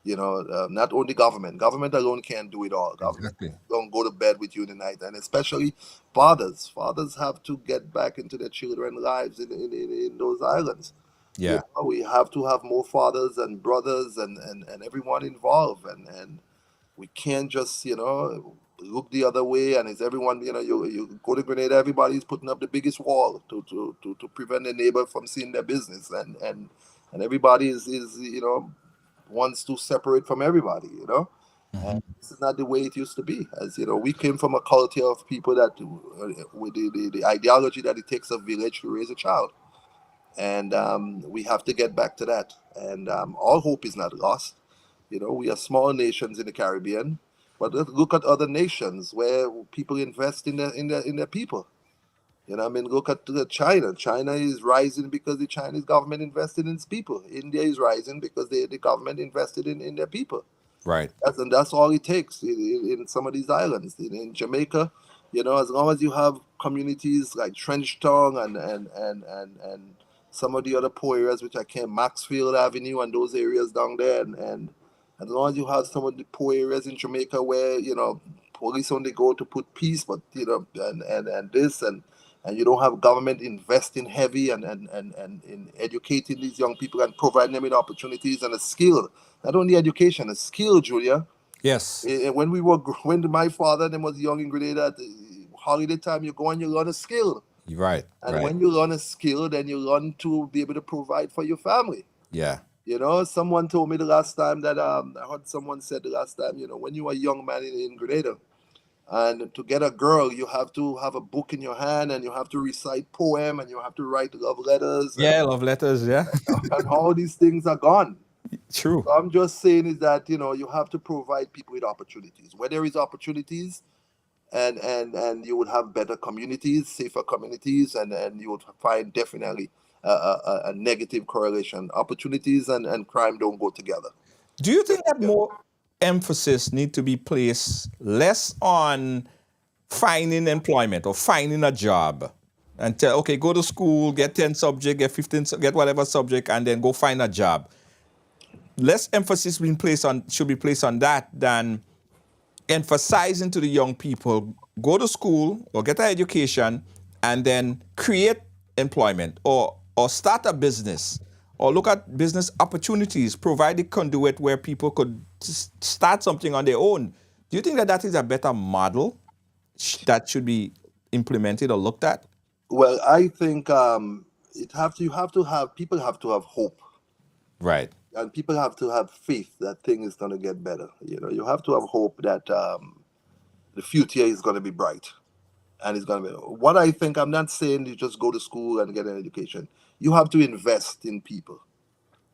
Not only government. Government alone can't do it all. Government don't go to bed with you tonight, and especially fathers. Fathers have to get back into their children's lives in those islands. Yeah. We have to have more fathers and brothers and everyone involved, and we can't just look the other way. And it's everyone, you go to Grenada, everybody's putting up the biggest wall to prevent the neighbor from seeing their business, and everybody is wants to separate from everybody. And this is not the way it used to be. As we came from a culture of people that with the ideology that it takes a village to raise a child, and we have to get back to that. And all hope is not lost. We are small nations in the Caribbean, but let's look at other nations where people invest in their people. Look at China. China is rising because the Chinese government invested in its people. India is rising because the government invested in their people. Right. That's all it takes in some of these islands. In Jamaica, as long as you have communities like Trenchtown and some of the other poor areas, which I can't, Maxfield Avenue and those areas down there, and as long as you have some of the poor areas in Jamaica where police only go to put peace, but and you don't have government investing heavy and in educating these young people and providing them with opportunities and a skill, not only education, a skill, Julia. Yes. When my father then was young in Grenada, at the holiday time, you go and you learn a skill. Right. And when you learn a skill, then you learn to be able to provide for your family. Yeah. Someone told me the last time that I heard someone said the last time, when you are a young man in Grenada, and to get a girl, you have to have a book in your hand, and you have to recite poem, and you have to write love letters. Yeah, love letters. Yeah. And all these things are gone. True. So I'm just saying is that you have to provide people with opportunities. Where there is opportunities, and you would have better communities, safer communities, and you would find definitely a negative correlation. Opportunities and crime don't go together. Do you think that more emphasis need to be placed less on finding employment or finding a job and tell, okay, go to school, get 10 subject, get 15, get whatever subject, and then go find a job? Less emphasis should be placed on that than emphasizing to the young people, go to school or get an education and then create employment or start a business or look at business opportunities, provide the conduit where people could start something on their own. Do you think that is a better model that should be implemented or looked at? Well, I think people have to have hope. Right. and people have to have faith that thing is going to get better. You know, you have to have hope that the future is going to be bright, and it's going to be. What I think, I'm not saying you just go to school and get an education. You have to invest in people.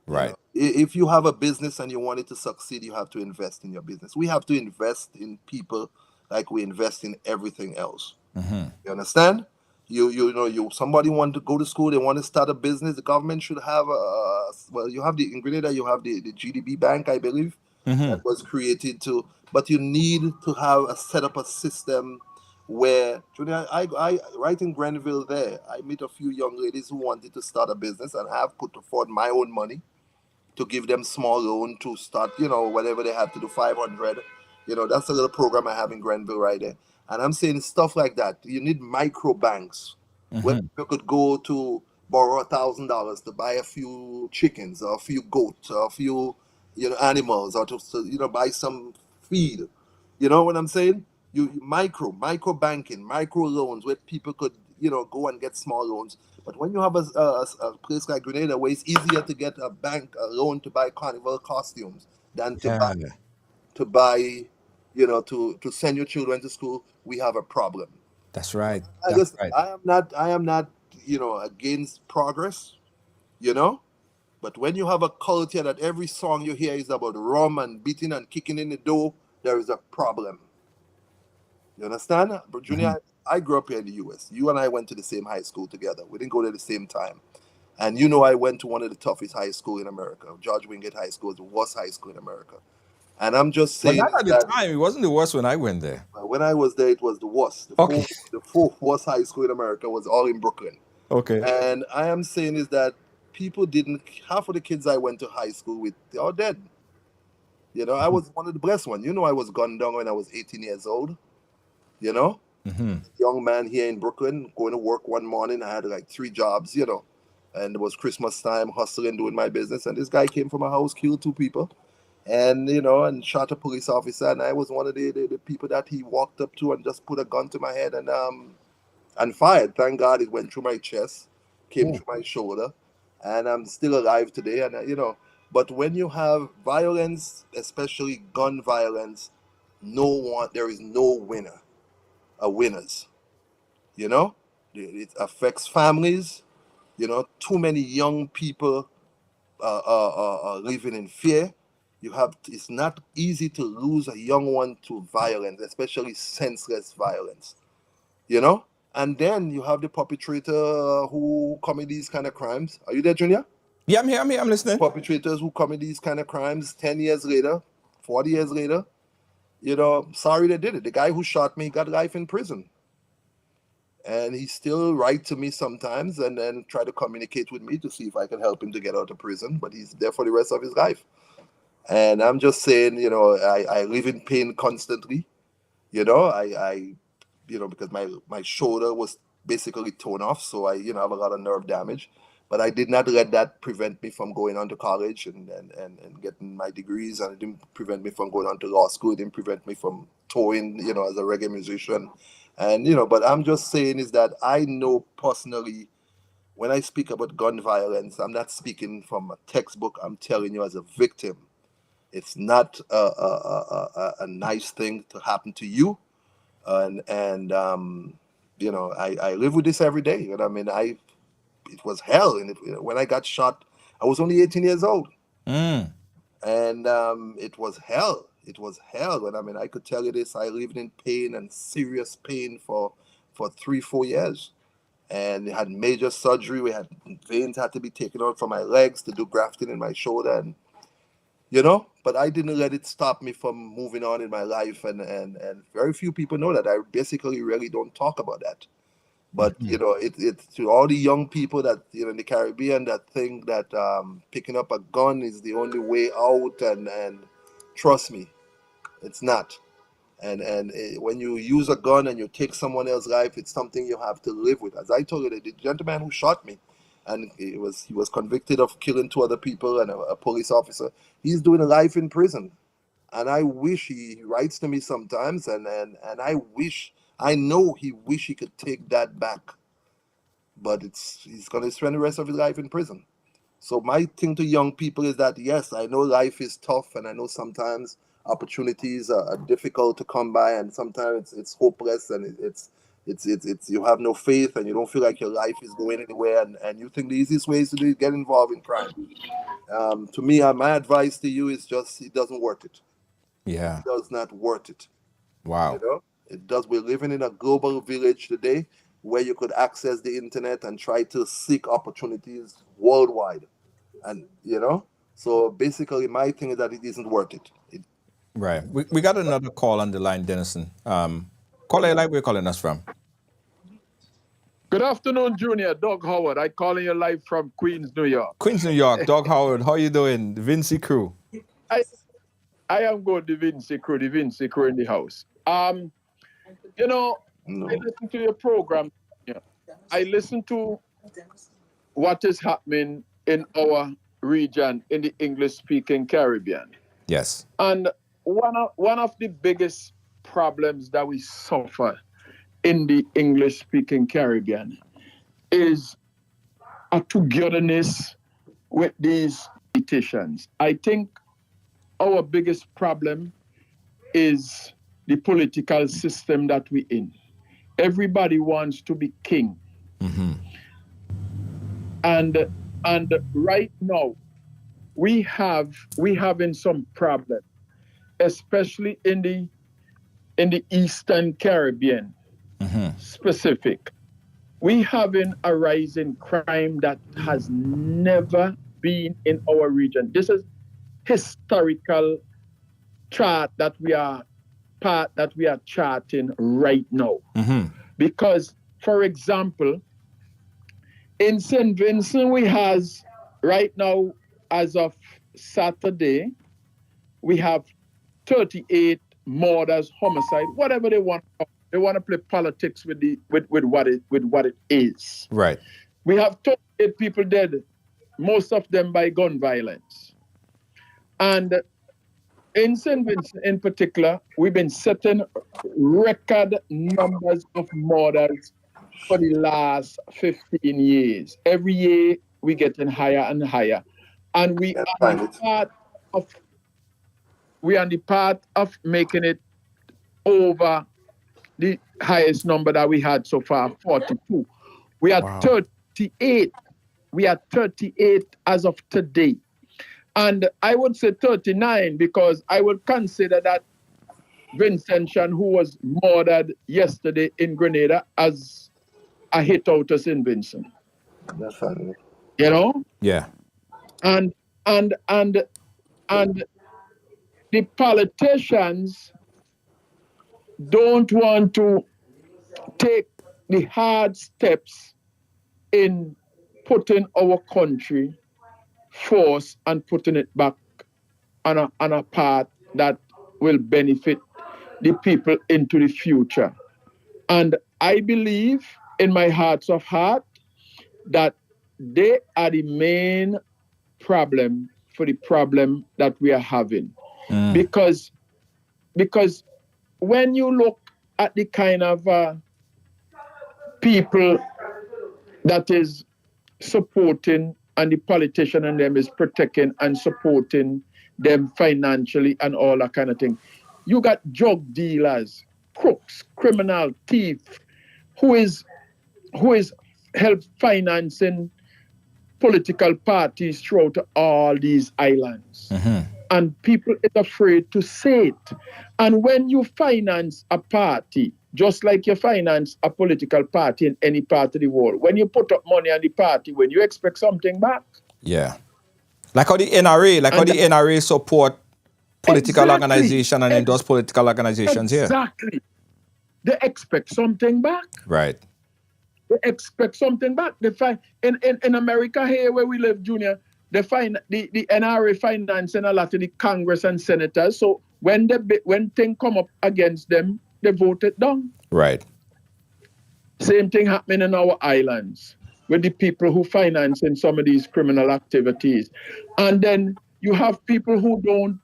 You Right. know, if you have a business and you want it to succeed, you have to invest in your business. We have to invest in people like we invest in everything else. You understand? You know, you somebody want to go to school, they want to start a business. The government should have a, well, you have the in Grenada, you have the GDB Bank, I believe, that was created to. But you need to have a set up a system where, Junior, I right in Grenville there, I meet a few young ladies who wanted to start a business, and I have put forward my own money to give them small loan to start, you know, whatever they have to do, 500. You know, that's a little program I have in Grenville right there. And I'm saying stuff like that. You need micro banks where people could go to borrow $1,000 to buy a few chickens or a few goats or a few, you know, animals, or to you know, buy some feed. You know what I'm saying? You micro banking, micro loans where people could, you know, go and get small loans. But when you have a place like Grenada where it's easier to get a loan to buy carnival costumes than Yeah. to buy, you know, to send your children to school, we have a problem. That's right. I That's just right. I am not, you know, against progress, you know. But when you have a culture that every song you hear is about rum and beating and kicking in the door, there is a problem. You understand? But Junior, I grew up here in the US. You and I went to the same high school together. We didn't go there at the same time. And you know, I went to one of the toughest high school in America. George Wingate High School is the worst high school in America. And I'm just But saying not is at the that time. It wasn't the worst when I went there. when I was there, it was the worst. Okay. The fourth worst high school in America was all in Brooklyn. Okay. And I am saying is that people didn't, half of the kids I went to high school with, they are dead. You know, I was one of the blessed ones. You know, I was gunned down when I was 18 years old. You know, young man here in Brooklyn, going to work one morning. I had like 3 jobs, you know, and it was Christmas time, hustling, doing my business. And this guy came from a house, killed 2 people, and, you know, and shot a police officer. And I was one of the people that he walked up to and just put a gun to my head and fired. Thank God it went through my chest, came through my shoulder, and I'm still alive today. And, you know, but when you have violence, especially gun violence, there is no winner, winners. You know, it affects families. You know, too many young people are living in fear. It's not easy to lose a young one to violence, especially senseless violence. You know, and then you have the perpetrator who commit these kind of crimes. Are you there, Junior? Yeah, I'm here. I'm listening. Perpetrators who commit these kind of crimes 10 years later, 40 years later, you know, sorry they did it. The guy who shot me got life in prison. And he still write to me sometimes and then try to communicate with me to see if I can help him to get out of prison, but he's there for the rest of his life. And I'm just saying, you know, I live in pain constantly. You know, I you know, because my shoulder was basically torn off, so I, you know, have a lot of nerve damage. But I did not let that prevent me from going on to college and getting my degrees, and it didn't prevent me from going on to law school. It didn't prevent me from touring, you know, as a reggae musician. And, you know, but I'm just saying is that I know personally when I speak about gun violence, I'm not speaking from a textbook. I'm telling you as a victim. It's not a nice thing to happen to you. And you know, I live with this every day. And I mean, it was hell. And when I got shot, I was only 18 years old. And it was hell. It was hell. And I mean, I could tell you this, I lived in pain and serious pain for 3-4 years. And had major surgery. We had veins had to be taken out from my legs to do grafting in my shoulder. And, you know, but I didn't let it stop me from moving on in my life. And very few people know that. I basically really don't talk about that. But, you know, it's to all the young people that, you know, in the Caribbean that think that picking up a gun is the only way out. And trust me, it's not. And when you use a gun and you take someone else's life, it's something you have to live with. As I told you, the gentleman who shot me, and he was convicted of killing 2 other people and a police officer. He's doing a life in prison, and I wish he writes to me sometimes, and I know he wish he could take that back, but he's gonna spend the rest of his life in prison. So my thing to young people is that, yes, I know life is tough, and I know sometimes opportunities are difficult to come by, and sometimes it's hopeless, and it's you have no faith, and you don't feel like your life is going anywhere, and you think the easiest way is to get involved in crime. To me, my advice to you is just, it doesn't worth it. Yeah. It does not worth it. Wow. You know, it does. We're living in a global village today where you could access the internet and try to seek opportunities worldwide. And, so basically my thing is that it isn't worth it. Right. We got another call on the line, Dennison. Caller, like we're calling us from. Good afternoon, Junior. Doug Howard. I'm calling you live from Queens, New York. Queens, New York. Doug Howard, how you doing? The Vinci crew. I am good, the Vinci crew in the house. I listen to your program. Yeah. I listen to what is happening in our region in the English-speaking Caribbean. Yes. And one of the biggest problems that we suffer in the English-speaking Caribbean is a togetherness with these politicians. I think our biggest problem is the political system that we're in. Everybody wants to be king. Mm-hmm. And right now, we having some problem, especially in the Eastern Caribbean. Mm-hmm. Specific. We having a rise in crime that has never been in our region. This is historical chart that we are charting right now. Mm-hmm. Because, for example, in St. Vincent, we has right now, as of Saturday, we have 38 murders, homicide, whatever they want. They want to play politics with what it is. Right. We have 38 people dead, most of them by gun violence. And in St. Vincent in particular, we've been setting record numbers of murders for the last 15 years. Every year, we're getting higher and higher. And we are on the path of making it over the highest number that we had so far, 42. We are 38. We are 38 as of today. And I would say 39 because I would consider that Vincentian, who was murdered yesterday in Grenada, as a hit out of St. Vincent. That's funny. You know? Yeah. And the politicians don't want to take the hard steps in putting our country force and putting it back on a path that will benefit the people into the future. And I believe in my heart of heart that they are the main problem for the problem that we are having. Because when you look at the kind of people that is supporting and the politician and them is protecting and supporting them financially and all that kind of thing, you got drug dealers, crooks, criminal, thief, who is help financing political parties throughout all these islands. Mm-hmm. And people are afraid to say it. And when you finance a party, just like you finance a political party in any part of the world, when you put up money on the party, when you expect something back. Yeah. Like how the NRA support political organization and endorse political organizations here. Exactly. They expect something back. Right. They expect something back. They find in America here where we live, Junior, they find the NRA financing a lot of the Congress and senators. So when things come up against them, they vote it down. Right. Same thing happening in our islands with the people who financing some of these criminal activities. And then you have people who don't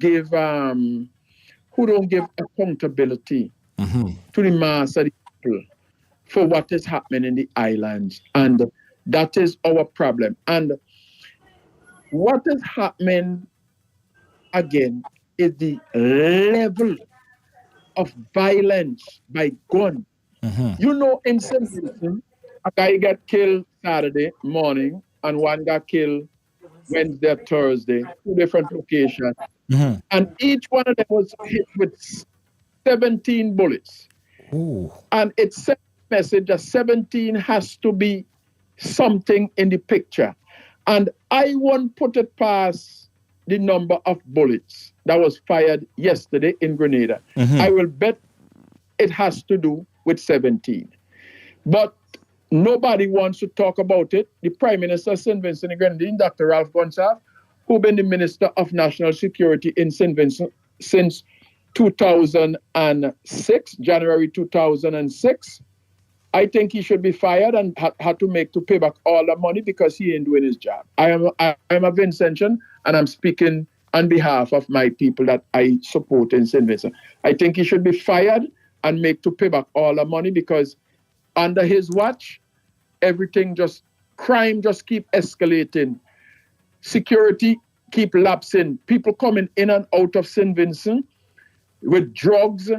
give accountability to the mass of the people for what is happening in the islands. And That is our problem. And what is happening again is the level of violence by gun. You know, in St. Vincent, a guy got killed Saturday morning and one got killed Wednesday, Thursday, two different locations. And each one of them was hit with 17 bullets. And it sent a message that 17 has to be something in the picture. And I won't put it past the number of bullets that was fired yesterday in Grenada. I will bet it has to do with 17. But nobody wants to talk about it. The Prime Minister of St. Vincent and Grenadines, Dr. Ralph Gonsalves, who been the Minister of National Security in St. Vincent since 2006, January 2006, I think he should be fired and had to pay back all the money because he ain't doing his job. I'm a Vincentian and I'm speaking on behalf of my people that I support in St. Vincent. I think he should be fired and make to pay back all the money because under his watch, crime just keep escalating. Security keep lapsing. People coming in and out of St. Vincent with drugs,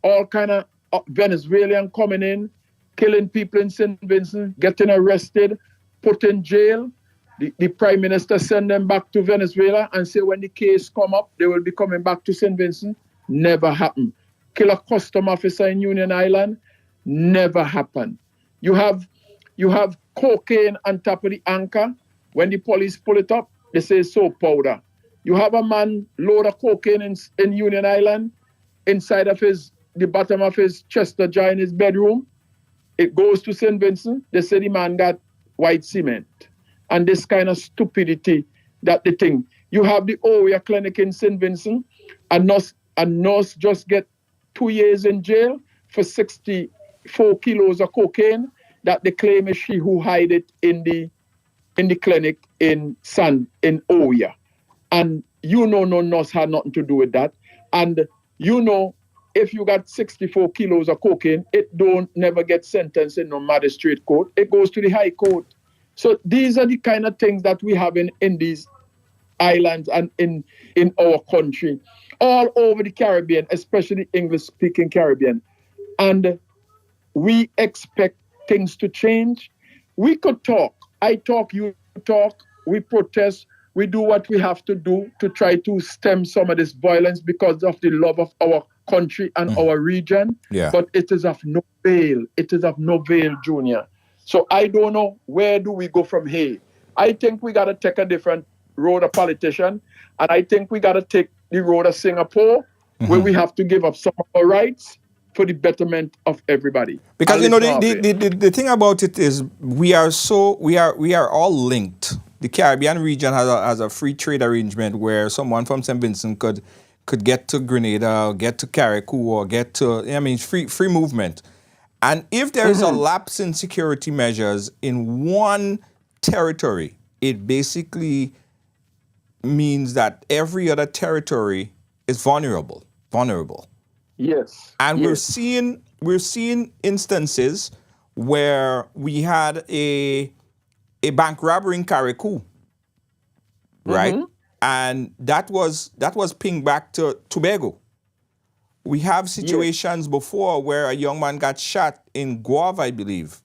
all kind of Venezuelan coming in, killing people in St. Vincent, getting arrested, put in jail. The Prime Minister send them back to Venezuela and say when the case come up, they will be coming back to St. Vincent. Never happened. Kill a custom officer in Union Island. Never happened. You have cocaine on top of the anchor. When the police pull it up, they say soap powder. You have a man load of cocaine in Union Island inside of the bottom of his Chester jar in his bedroom. It goes to St. Vincent. They say the man got white cement. And this kind of stupidity that the thing. You have the OWIA clinic in St. Vincent. A nurse just get 2 years in jail for 64 kilos of cocaine that they claim is she who hide it in the clinic in OWIA. And no nurse had nothing to do with that. And if you got 64 kilos of cocaine, it don't never get sentenced in no magistrate court. It goes to the high court. So these are the kind of things that we have in these islands and in our country, all over the Caribbean, especially English-speaking Caribbean. And we expect things to change. We could talk. I talk, you talk, we protest, we do what we have to do to try to stem some of this violence because of the love of our country and our region. Yeah. But it is of no avail. It is of no avail, Junior. So I don't know, where do we go from here? I think we got to take a different road of politician. And I think we got to take the road of Singapore, where we have to give up some of our rights for the betterment of everybody. Because the thing about it is we are all linked. The Caribbean region has a free trade arrangement where someone from St. Vincent could get to Grenada, or get to Carriacou, or get to free movement. And if there is a lapse in security measures in one territory, it basically means that every other territory is vulnerable. Yes. And yes. we're seeing instances where we had a bank robbery in Carriacou, right? And that was pinged back to Tobago. We have situations before where a young man got shot in Guave, I believe,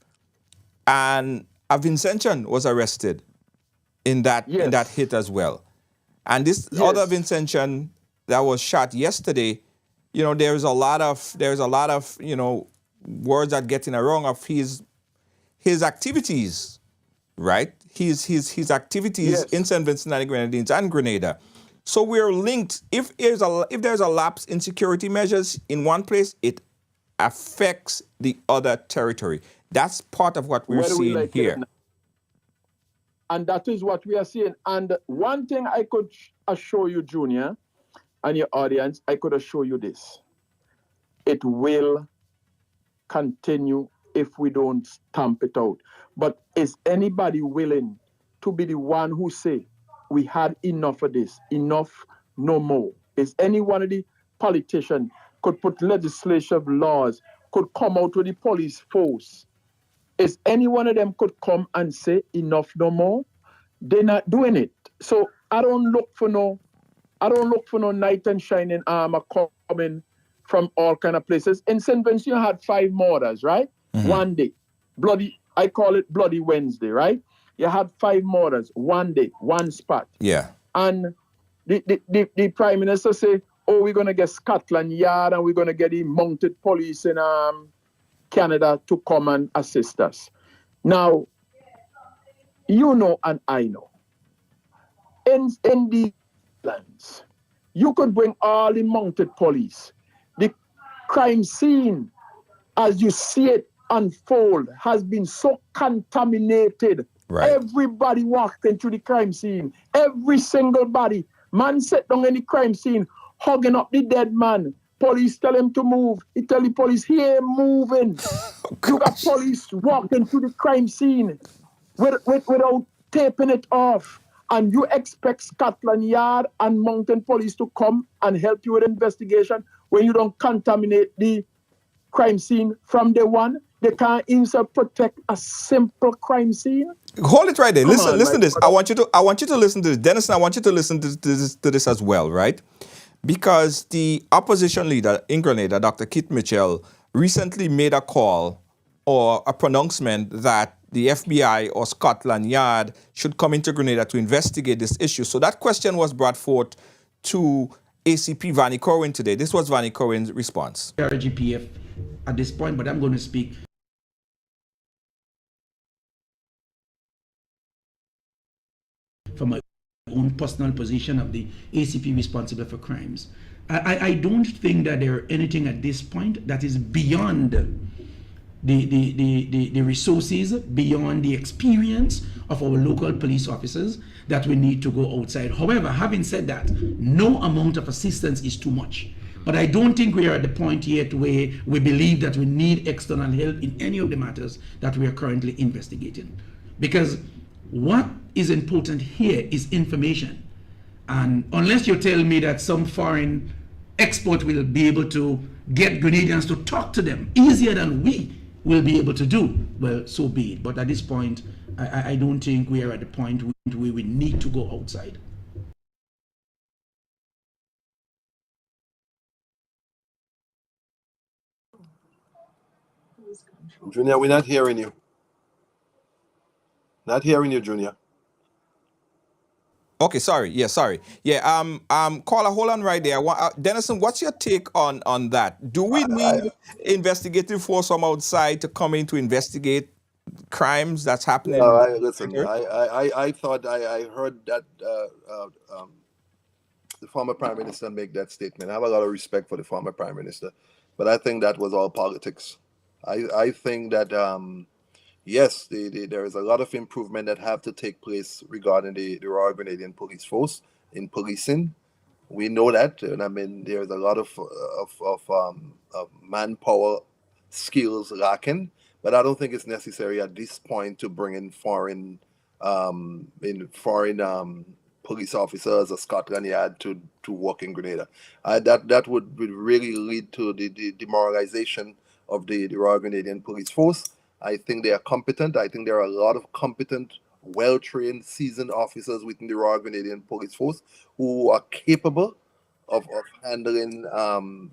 and a Vincentian was arrested in that hit as well. And this other Vincentian that was shot yesterday, there's a lot of words that getting around of his activities, right? His activities in St. Vincent and the Grenadines and Grenada. So we're linked. If there's a lapse in security measures in one place, it affects the other territory. That's part of what we're seeing here. And that is what we are seeing. And one thing I could assure you, Junior, and your audience, I could assure you this. It will continue if we don't stamp it out. But is anybody willing to be the one who say, we had enough of this, enough, no more? Is any one of the politicians could put legislative laws, could come out with the police force is any one of them could come and say enough no more. They're not doing it. So I don't look for no knight and shining armor coming from all kind of places. In St. Vincent, you had 5 murders, right? One day. I call it Bloody Wednesday, right? You had 5 murders, one day, one spot. Yeah. And the Prime Minister say, oh, we're going to get Scotland Yard and we're going to get the mounted police in Canada to come and assist us. Now, you know and I know, in the lands, you could bring all the mounted police. The crime scene, as you see it unfold, has been so contaminated. Right. Everybody walked into the crime scene. Every single body. Man sat down in the crime scene, hugging up the dead man. Police tell him to move. He tell the police, he ain't moving. You got police walking through the crime scene without taping it off. And you expect Scotland Yard and mountain police to come and help you with investigation when you don't contaminate the crime scene from day one? They can't even protect a simple crime scene. Hold it right there. Come Listen on, to this. brother. I want you to listen to this. Dennis, I want you to listen to this as well, right? Because the opposition leader in Grenada, Dr. Keith Mitchell, recently made a call or a pronouncement that the FBI or Scotland Yard should come into Grenada to investigate this issue. So that question was brought forth to ACP Vannie Corwin today. This was Vannie Corwin's response. RGPF at this point, but I'm going to speak from my own personal position of the ACP responsible for crimes. I don't think that there are anything at this point that is beyond the resources, beyond the experience of our local police officers that we need to go outside. However, having said that, no amount of assistance is too much. But I don't think we are at the point yet where we believe that we need external help in any of the matters that we are currently investigating. Because what is important here is information. And unless you tell me that some foreign expert will be able to get Grenadians to talk to them easier than we will be able to do, well, so be it. But at this point, I don't think we are at the point where we need to go outside. Junior, we're not hearing you. Not hearing you, Junior. Okay, sorry. Yeah, sorry. Yeah, caller, hold on right there. Dennison, what's your take on that? Do we need investigative force from outside to come in to investigate crimes that's happening? Listen, I thought I heard that the former Prime Minister make that statement. I have a lot of respect for the former Prime Minister, but I think that was all politics. I think that yes, there is a lot of improvement that have to take place regarding the Royal Grenadian Police Force in policing. We know that, and I mean there's a lot of manpower skills lacking, but I don't think it's necessary at this point to bring in foreign police officers or Scotland Yard to work in Grenada. That would really lead to the demoralization of the Royal Grenadian Police Force. I think they are competent. I think there are a lot of competent, well-trained, seasoned officers within the Royal Grenadian Police Force who are capable of handling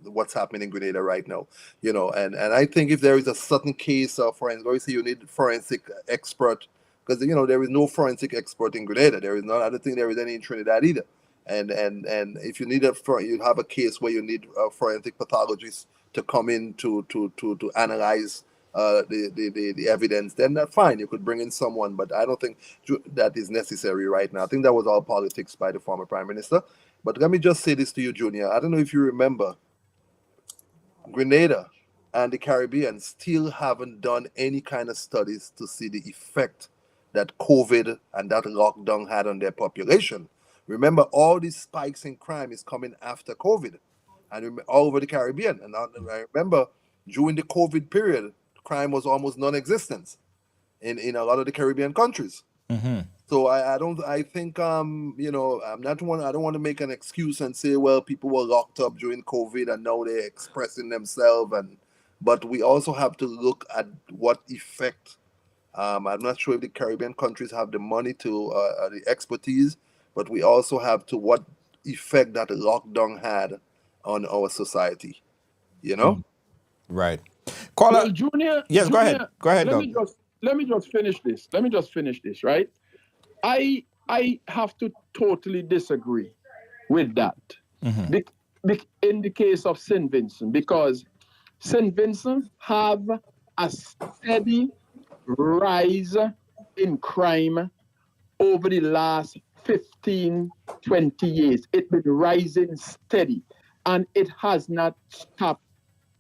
what's happening in Grenada right now. You know, and I think if there is a certain case of forensic, obviously you need forensic expert, because you know there is no forensic expert in Grenada. There is not. I don't think there is any in Trinidad either. And if you need you have a case where you need a forensic pathologist to come in to analyze the evidence, then that's fine. You could bring in someone, but I don't think that is necessary right now. I think that was all politics by the former Prime Minister. But let me just say this to you, Junior. I don't know if you remember, Grenada and the Caribbean still haven't done any kind of studies to see the effect that COVID and that lockdown had on their population. Remember, all these spikes in crime is coming after COVID and all over the Caribbean. And I remember during the COVID period, crime was almost non-existent in a lot of the Caribbean countries. Mm-hmm. So I think you know, I don't want to make an excuse and say, well, people were locked up during COVID and now they're expressing themselves, but we also have to look at what effect I'm not sure if the Caribbean countries have the money to the expertise, but we also have to what effect that lockdown had on our society. You know? Right. Well, Caller. Junior, Yes, go ahead. Junior, Go ahead, let Doug. me just let me just finish this. Let me just finish this, right? I have to totally disagree with that. In the case of St. Vincent, because St. Vincent have a steady rise in crime over the last 15, 20 years. It's been rising steady and it has not stopped.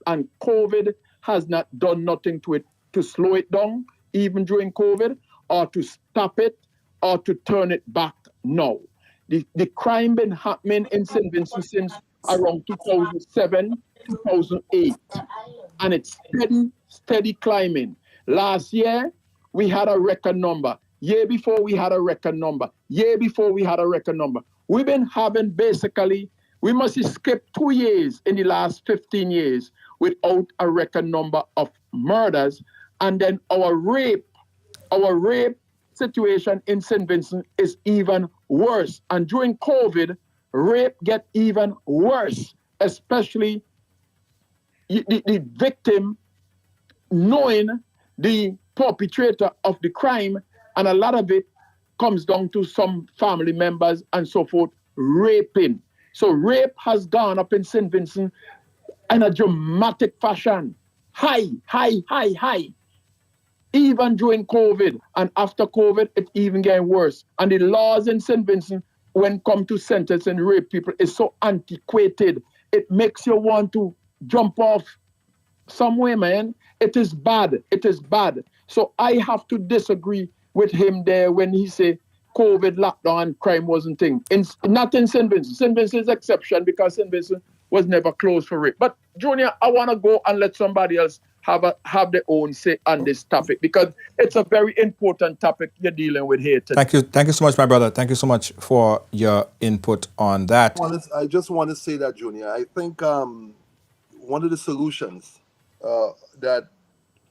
And COVID has not done nothing to it to slow it down, even during COVID, or to stop it, or to turn it back now. The crime been happening in St. Vincent since around 2007, 2008, and it's steady climbing. Last year, we had a record number. Year before, we had a record number. Year before, we had a record number. We've been having basically, we must skip 2 years in the last 15 years without a record number of murders. And then our rape situation in St. Vincent is even worse. And during COVID, rape get even worse, especially the victim knowing the perpetrator of the crime, and a lot of it comes down to some family members and so forth raping. So rape has gone up in St. Vincent in a dramatic fashion. High. Even during COVID, and after COVID, it's even getting worse. And the laws in St. Vincent, when it comes to sentence and rape people, is so antiquated. It makes you want to jump off somewhere, man. It is bad. So I have to disagree with him there when he say COVID lockdown and crime wasn't thing. Not in St. Vincent. St. Vincent is exception because St. Vincent was never closed for rape. But Junior, I want to go and let somebody else have their own say on this topic, because it's a very important topic you're dealing with here today. Thank you so much, my brother. Thank you so much for your input on that. I just want to say that, Junior. I think one of the solutions that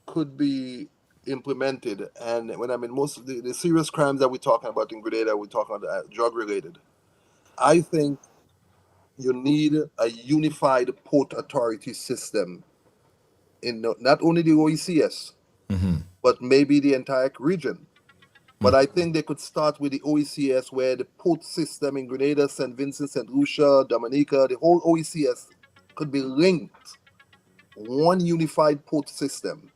could be implemented, and when I mean most of the serious crimes that we're talking about in Grenada, we're talking about drug related. I think you need a unified port authority system in not only the OECS, but maybe the entire region. But I think they could start with the OECS, where the port system in Grenada, St. Vincent, St. Lucia, Dominica, the whole OECS could be linked, one unified port system,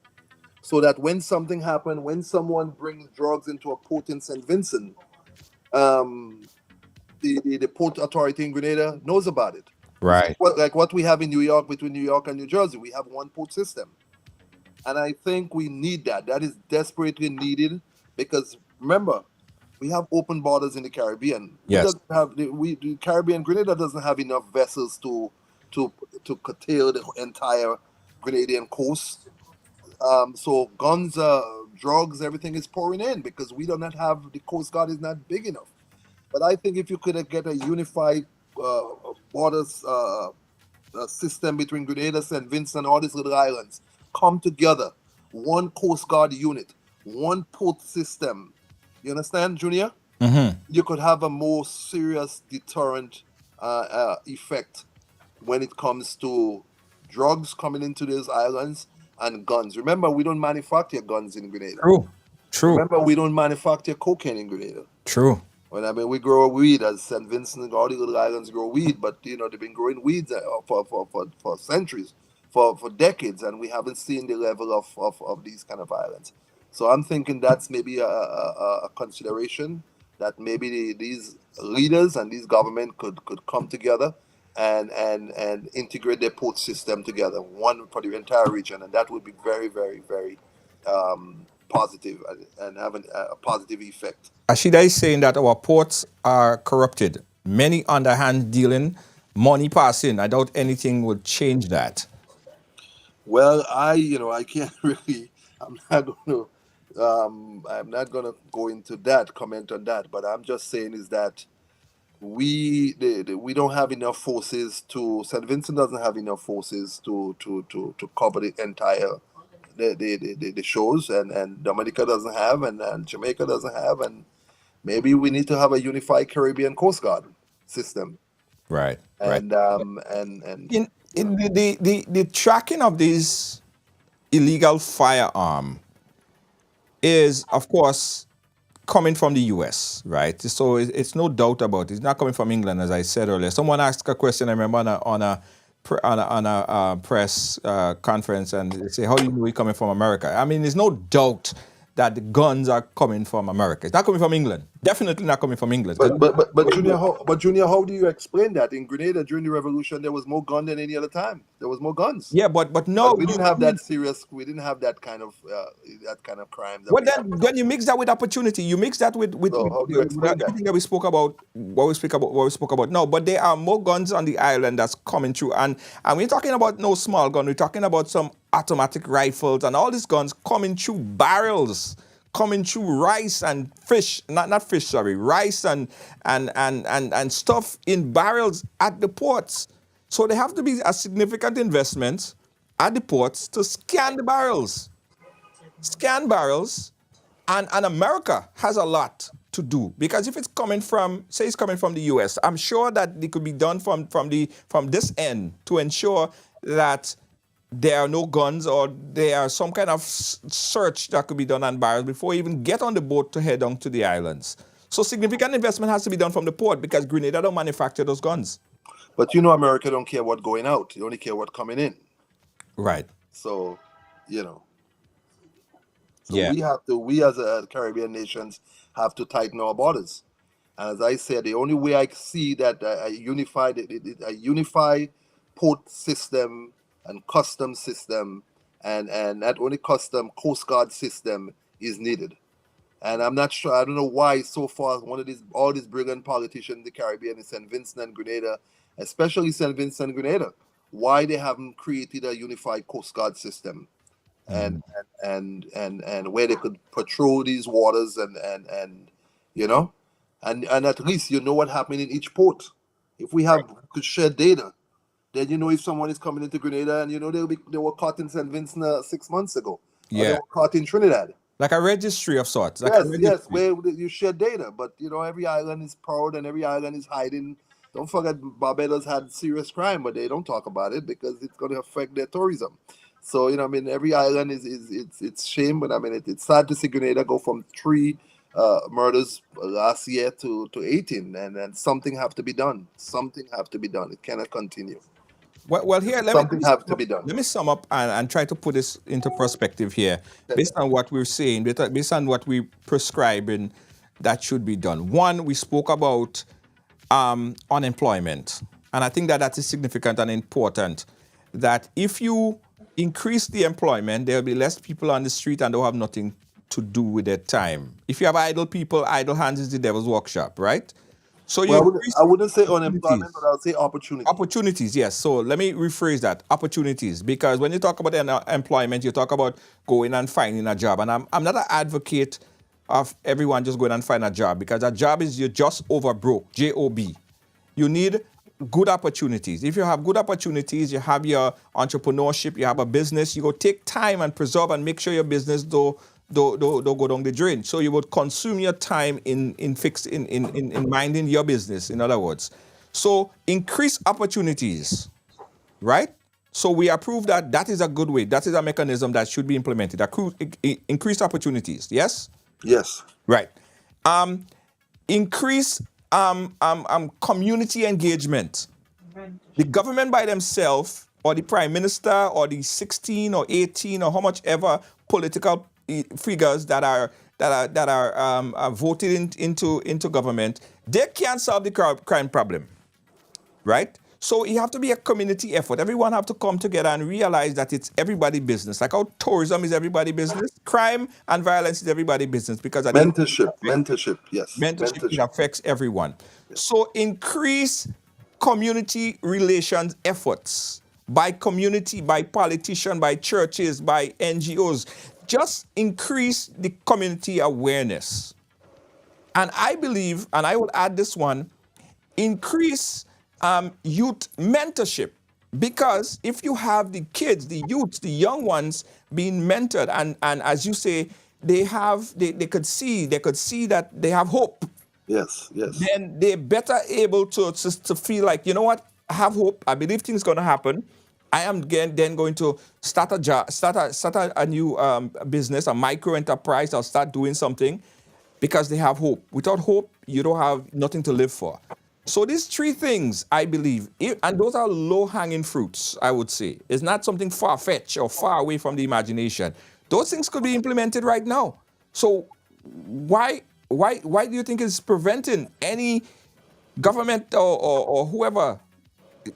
so that when something happens, when someone brings drugs into a port in St. Vincent, the port authority in Grenada knows about it. Right. Like what we have in New York, between New York and New Jersey, we have one port system. And I think we need that. That is desperately needed, because remember, we have open borders in the Caribbean. Yes. The Caribbean, Grenada doesn't have enough vessels to curtail the entire Grenadian coast. So guns, drugs, everything is pouring in because we do not have, the Coast Guard is not big enough. But I think if you could get a unified borders system between Grenada, St. Vincent, all these little islands, come together, one Coast Guard unit, one port system. You understand, Junior? You could have a more serious deterrent effect when it comes to drugs coming into these islands and guns. Remember, we don't manufacture guns in Grenada. True. Remember, we don't manufacture cocaine in Grenada. True. Well, I mean, we grow weed, as St. Vincent and all the little islands grow weed, but they've been growing weeds for centuries, for decades, and we haven't seen the level of these kind of islands. So I'm thinking that's maybe a consideration, that maybe these leaders and these government could come together and integrate their port system together, one for the entire region, and that would be very, very, very positive and have a positive effect. Ashida is saying that our ports are corrupted. Many underhand dealing, money passing. I doubt anything will change that. Well, I can't really. I'm not gonna go into that, comment on that. But I'm just saying is that we don't have enough forces to. St. Vincent doesn't have enough forces to cover the entire the shows, and Dominica doesn't have, and Jamaica doesn't have, and maybe we need to have a unified Caribbean Coast Guard system. Right. Right. And In the tracking of these illegal firearm is, of course, coming from the U.S., right? So it's no doubt about it. It's not coming from England, as I said earlier. Someone asked a question, I remember, on a press conference, and they say, how do you know it's coming from America? I mean, there's no doubt that the guns are coming from America. It's not coming from England. Definitely not coming from England. But Junior, how do you explain that? In Grenada during the revolution, there was more gun than any other time. There was more guns. Yeah, but no, we didn't have that serious. We didn't have that kind of crime. Well, then you mix that with opportunity. You mix that with how do you explain that? everything that we spoke about. What we spoke about. No, but there are more guns on the island that's coming through, and we're talking about no small gun. We're talking about some automatic rifles and all these guns coming through barrels, coming through rice and fish, not fish, sorry, rice and stuff in barrels at the ports. So there have to be a significant investment at the ports to scan the barrels. Scan barrels, and America has a lot to do, because if it's coming from, say it's coming from the US, I'm sure that it could be done from this end to ensure that there are no guns, or there are some kind of search that could be done on barrels before you even get on the boat to head on to the islands. So significant investment has to be done from the port, because Grenada don't manufacture those guns. But you know, America don't care what going out. They only care what coming in. Right. So, So yeah. we as a Caribbean nations have to tighten our borders. And as I said, the only way I see that a unified port system and custom system and not only custom Coast Guard system is needed. And I'm not sure, I don't know why so far all these brilliant politicians in the Caribbean, in St. Vincent and Grenada, especially St. Vincent and Grenada, why they haven't created a unified Coast Guard system and where they could patrol these waters and at least you know what happened in each port. If we could share data, then you know if someone is coming into Grenada and they were caught in St. Vincent 6 months ago. Or they were caught in Trinidad. Like a registry of sorts. Yes, where you share data, but every island is proud and every island is hiding. Don't forget, Barbados had serious crime, but they don't talk about it because it's going to affect their tourism. So every island it's shame, but it's sad to see Grenada go from 3 murders last year to 18, and something have to be done. Something have to be done. It cannot continue. Well, here, something have to be done. Let me sum up and try to put this into perspective here, based on what we're saying, based on what we're prescribing that should be done. One, we spoke about unemployment, and I think that is significant and important, that if you increase the employment, there'll be less people on the street and they'll have nothing to do with their time. If you have idle people, idle hands is the devil's workshop, right? So I wouldn't say unemployment, but I would say opportunities. Opportunities, yes. So let me rephrase that. Opportunities. Because when you talk about employment, you talk about going and finding a job. And I'm not an advocate of everyone just going and find a job, because a job is you're just over broke, J-O-B. You need good opportunities. If you have good opportunities, you have your entrepreneurship, you have a business, you go take time and preserve and make sure your business don't go down the drain. So you would consume your time in minding your business, in other words. So increase opportunities, right? So we approve that is a good way. That is a mechanism that should be implemented. Increase opportunities, yes? Yes. Right. Increase community engagement. The government by themselves, or the prime minister, or the 16 or 18 or how much ever political figures that are voted into government, they can't solve the crime problem, right? So it have to be a community effort. Everyone have to come together and realize that it's everybody's business. Like how tourism is everybody's business, crime and violence is everybody's business, because mentorship, yes, mentorship affects everyone. Yes. So increase community relations efforts by community, by politicians, by churches, by NGOs. Just increase the community awareness. And I believe, and I will add this one, increase youth mentorship. Because if you have the kids, the youths, the young ones being mentored, and as you say, they could see that they have hope, Yes, yes. then they're better able to feel like, you know what, I have hope. I believe things going to happen. I am then going to start a job, start a new business, a micro enterprise, or start doing something because they have hope. Without hope, you don't have nothing to live for. So these three things, I believe, and those are low-hanging fruits, I would say. It's not something far-fetched or far away from the imagination. Those things could be implemented right now. So why do you think it's preventing any government or whoever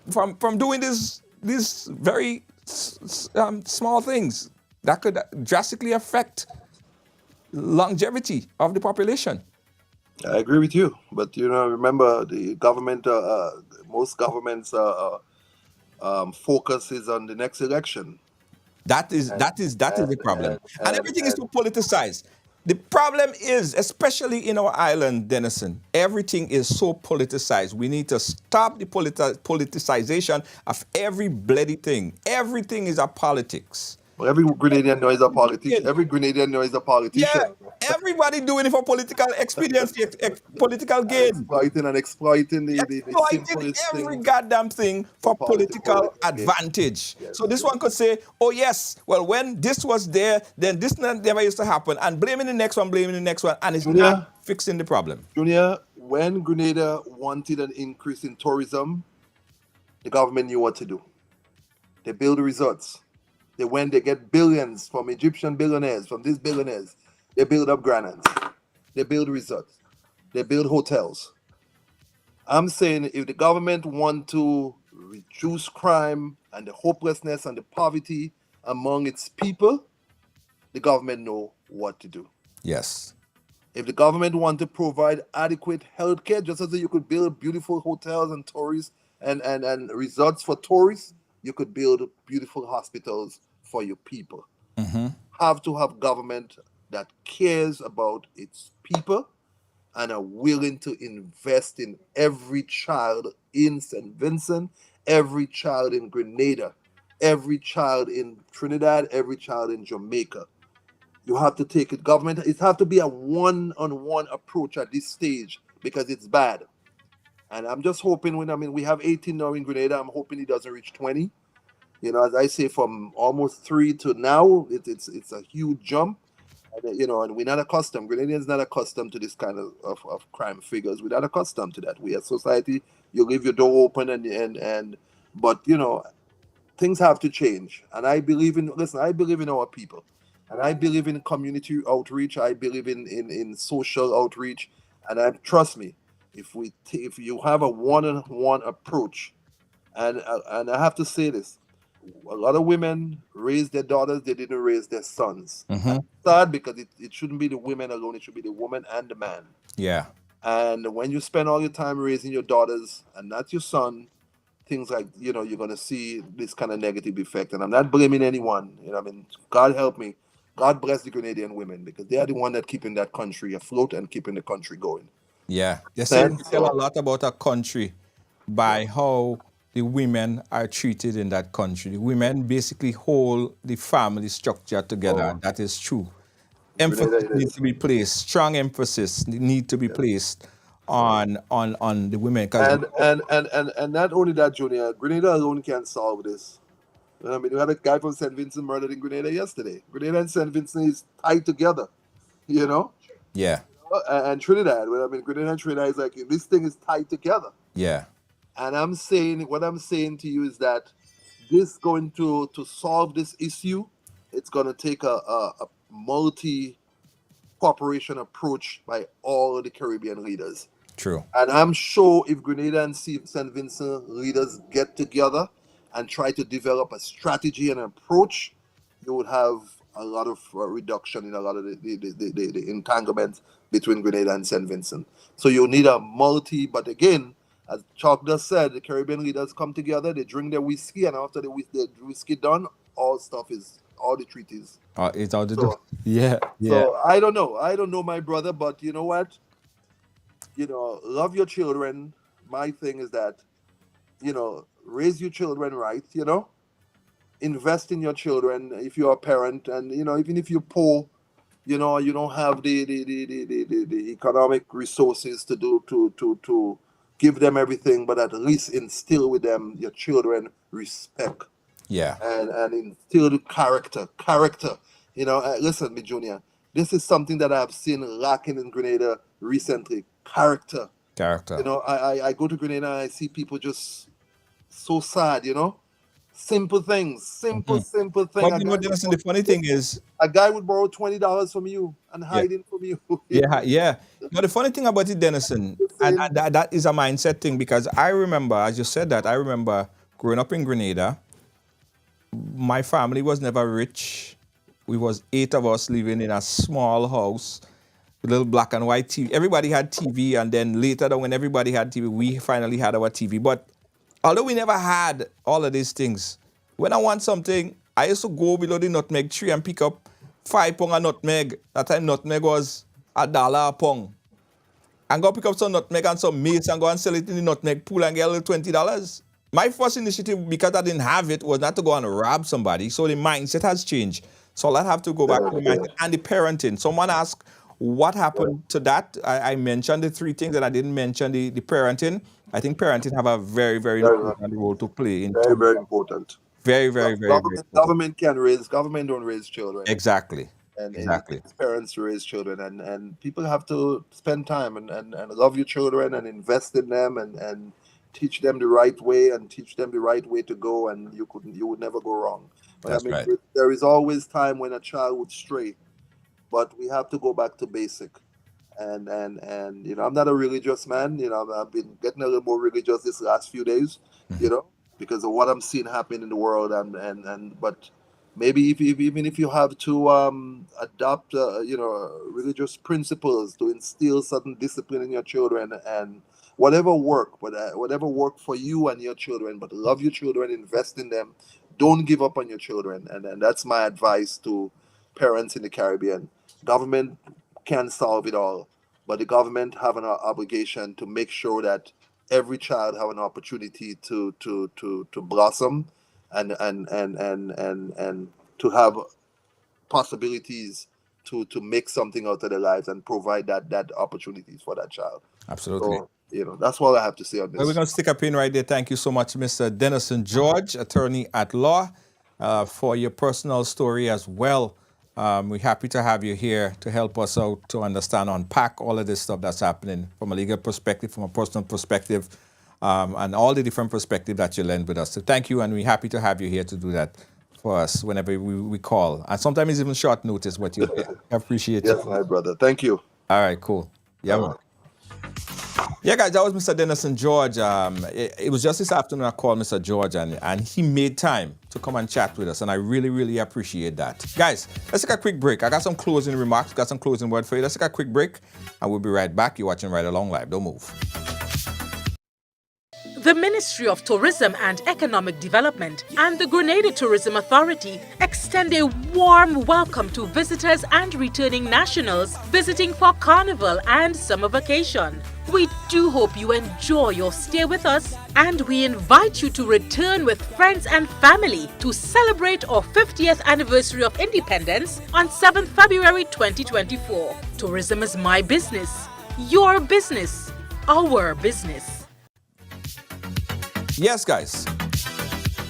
from doing these very small things that could drastically affect longevity of the population? I agree with you, but remember the government. Most governments focus is on the next election. That is the problem, and everything is too politicized. The problem is, especially in our island, Denison, everything is so politicized. We need to stop the politicization of every bloody thing. Everything is a politics. Well, every Grenadian knows a politician. Every Grenadian knows a politician. Yeah, everybody doing it for political expediency, political gain. Exploiting the Exploiting simplest every thing goddamn thing for political gain. advantage. Yes, So this one could say, oh yes, well, when this was there, then this never used to happen, and blaming the next one, and it's not fixing the problem. Junior, when Grenada wanted an increase in tourism, the government knew what to do. They build resorts. They get billions from Egyptian billionaires, from these billionaires. They build up granite. They build resorts. They build hotels. I'm saying if the government want to reduce crime and the hopelessness and the poverty among its people, the government know what to do. Yes. If the government want to provide adequate health care, just as you could build beautiful hotels and tourists and resorts for tourists, you could build beautiful hospitals for your people. Have to have government that cares about its people and are willing to invest in every child in St. Vincent, every child in Grenada, every child in Trinidad, every child in Jamaica. You have to take it. Government, it have to be a one-on-one approach at this stage because it's bad. And I'm just hoping we have 18 now in Grenada, I'm hoping it doesn't reach 20. As I say, from almost 3 to now, it's a huge jump. And we're not accustomed. Grenadians not accustomed to this kind of crime figures. We're not accustomed to that. We as society, you leave your door open but things have to change. And I believe in our people. And I believe in community outreach. I believe in social outreach. And trust me, if you have a one-on-one approach, and I have to say this, a lot of women raise their daughters, they didn't raise their sons. It's sad because it shouldn't be the women alone, it should be the woman and the man. Yeah. And when you spend all your time raising your daughters and not your son, things like, you're going to see this kind of negative effect. And I'm not blaming anyone. God help me. God bless the Grenadian women because they are the one that keeping that country afloat and keeping the country going. Yeah. They say we tell a lot about a country by how the women are treated in that country. The women basically hold the family structure together, and that is true. Emphasis needs to be placed. Strong emphasis need to be placed on the women. And not only that, Junior, Grenada alone can't solve this. We had a guy from St. Vincent murdered in Grenada yesterday. Grenada and St. Vincent is tied together, Yeah. And Trinidad, Grenada and Trinidad is like, this thing is tied together. Yeah. And what I'm saying to you is that this going to solve this issue, it's going to take a multi-cooperation approach by all of the Caribbean leaders. True. And I'm sure if Grenada and St. Vincent leaders get together and try to develop a strategy and approach, you would have a lot of reduction in a lot of the entanglements between Grenada and St. Vincent. So you need but again, as Chuck just said, the Caribbean leaders come together, they drink their whiskey, and after the whiskey done, all the treaties. It's all the door. Yeah. So I don't know, my brother, but you know what? Love your children. My thing is that, raise your children right, you know, invest in your children if you're a parent, and you know, even if you're poor, you know, you don't have the economic resources to do to give them everything, but at least instill with them, your children, respect Yeah. and instill the character. You know, listen, me junior, this is something that I've seen lacking in Grenada recently. Character. Character. You know, I go to Grenada and I see people just so sad, you know. Simple things, simple thing. But you know, Denison, the funny thing is, A guy would borrow $20 from you and hide it from you. yeah. Now the funny thing about it, Denison, and that is a mindset thing, because I remember, as you said that, I remember growing up in Grenada. My family was never rich. We was 8 of us living in a small house, with little black and white TV. Everybody had TV, and then later on, when everybody had TV, we finally had our TV. But although we never had all of these things, when I want something, I used to go below the nutmeg tree and pick up 5 pound of nutmeg. That time nutmeg was $1 a pound. And go pick up some nutmeg and some mace and go and sell it in the nutmeg pool and get a little $20. My first initiative, because I didn't have it, was not to go and rob somebody. So the mindset has changed. So I'll have to go back to the mindset. And the parenting. Someone asked what happened to that. I mentioned the 3 things, and I didn't mention the parenting. I think parenting have a very, very important role to play. Very important. Very important. Government don't raise children. Exactly. And exactly. It's parents to raise children, and people have to spend time and love your children and invest in them and teach them the right way and teach them the right way to go, and you would never go wrong. That's right. There is always time when a child would stray, but we have to go back to basic. And you know, I'm not a religious man. You know, I've been getting a little more religious this last few days. You know, because of what I'm seeing happen in the world, but maybe even if you have to adopt you know, religious principles to instill certain discipline in your children, and whatever work for you and your children, but love your children, invest in them, don't give up on your children, and that's my advice to parents in the Caribbean. Government can't solve it all, but the government have an obligation to make sure that every child have an opportunity to blossom and to have possibilities to make something out of their lives and provide that opportunities for that child. Absolutely. So, you know, that's all I have to say on this. Well, we're going to stick a pin right there. Thank you so much, Mr. Denison George, attorney at law, for your personal story as well. We're happy to have you here to help us out to understand, unpack all of this stuff that's happening from a legal perspective, from a personal perspective, and all the different perspectives that you lend with us. So thank you, and we're happy to have you here to do that for us whenever we call. And sometimes it's even short notice, but you appreciate it. Yes, my brother. Thank you. All right, cool. Yeah, man. Yeah, guys, that was Mr. Denison George. It was just this afternoon I called Mr. George, and he made time to come and chat with us, and I really, really appreciate that. Guys, let's take a quick break. I got some closing remarks, got some closing word for you. Let's take a quick break, and we'll be right back. You're watching Right Along Live. Don't move. The Ministry of Tourism and Economic Development and the Grenada Tourism Authority extend a warm welcome to visitors and returning nationals visiting for Carnival and summer vacation. We do hope you enjoy your stay with us, and we invite you to return with friends and family to celebrate our 50th anniversary of independence on 7th February 2024. Tourism is my business, your business, our business. Yes, guys.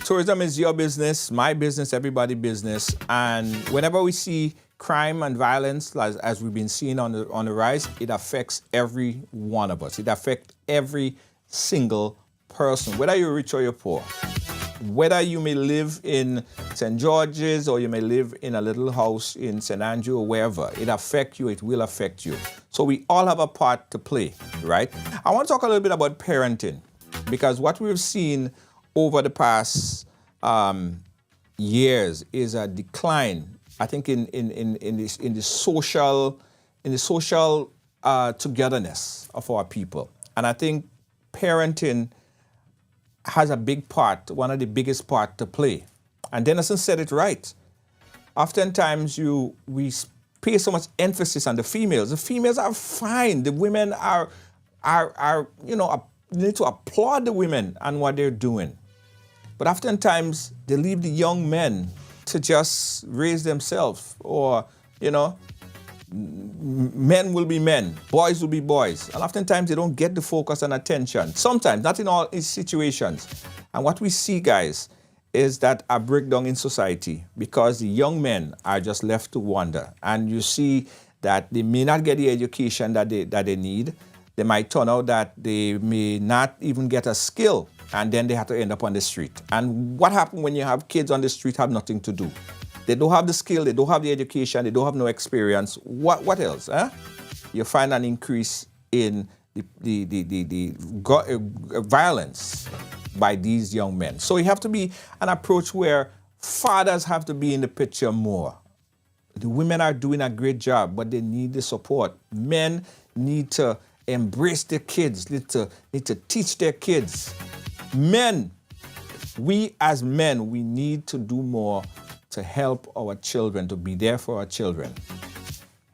Tourism is your business, my business, everybody's business. And whenever we see crime and violence, as we've been seeing on the rise, it affects every one of us. It affects every single person, whether you're rich or you're poor. Whether you may live in St. George's or you may live in a little house in St. Andrew or wherever, it affects you, it will affect you. So we all have a part to play, right? I want to talk a little bit about parenting, because what we've seen over the past years is a decline, I think, in the social togetherness of our people. And I think parenting has a big part, one of the biggest part to play. And Denison said it right. Oftentimes we pay so much emphasis on the females. The females are fine. The women are you know, you need to applaud the women and what they're doing. But oftentimes, they leave the young men to just raise themselves, or, men will be men, boys will be boys. And oftentimes, they don't get the focus and attention. Sometimes, not in all situations. And what we see, guys, is that a breakdown in society, because the young men are just left to wander. And you see that they may not get the education that they need. They might turn out that they may not even get a skill, and then they have to end up on the street. And what happens when you have kids on the street have nothing to do? They don't have the skill, they don't have the education, they don't have no experience. What else? You find an increase in the violence by these young men. So you have to be an approach where fathers have to be in the picture more. The women are doing a great job, but they need the support. Men need to embrace their kids, need to teach their kids. Men, we as men, we need to do more to help our children, to be there for our children.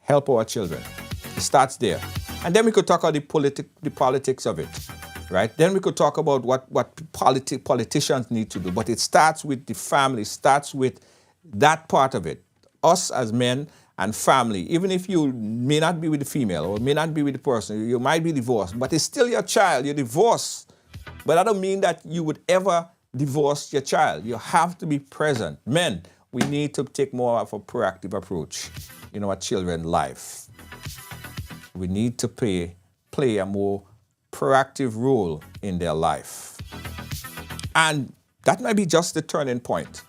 Help our children. It starts there. And then we could talk about the politics of it, right? Then we could talk about what politicians need to do. But it starts with the family, starts with that part of it. Us as men and family, even if you may not be with the female or may not be with the person, you might be divorced, but it's still your child, you're divorced. But that don't mean that you would ever divorce your child. You have to be present. Men, we need to take more of a proactive approach in our children's life. We need to play a more proactive role in their life. And that might be just the turning point.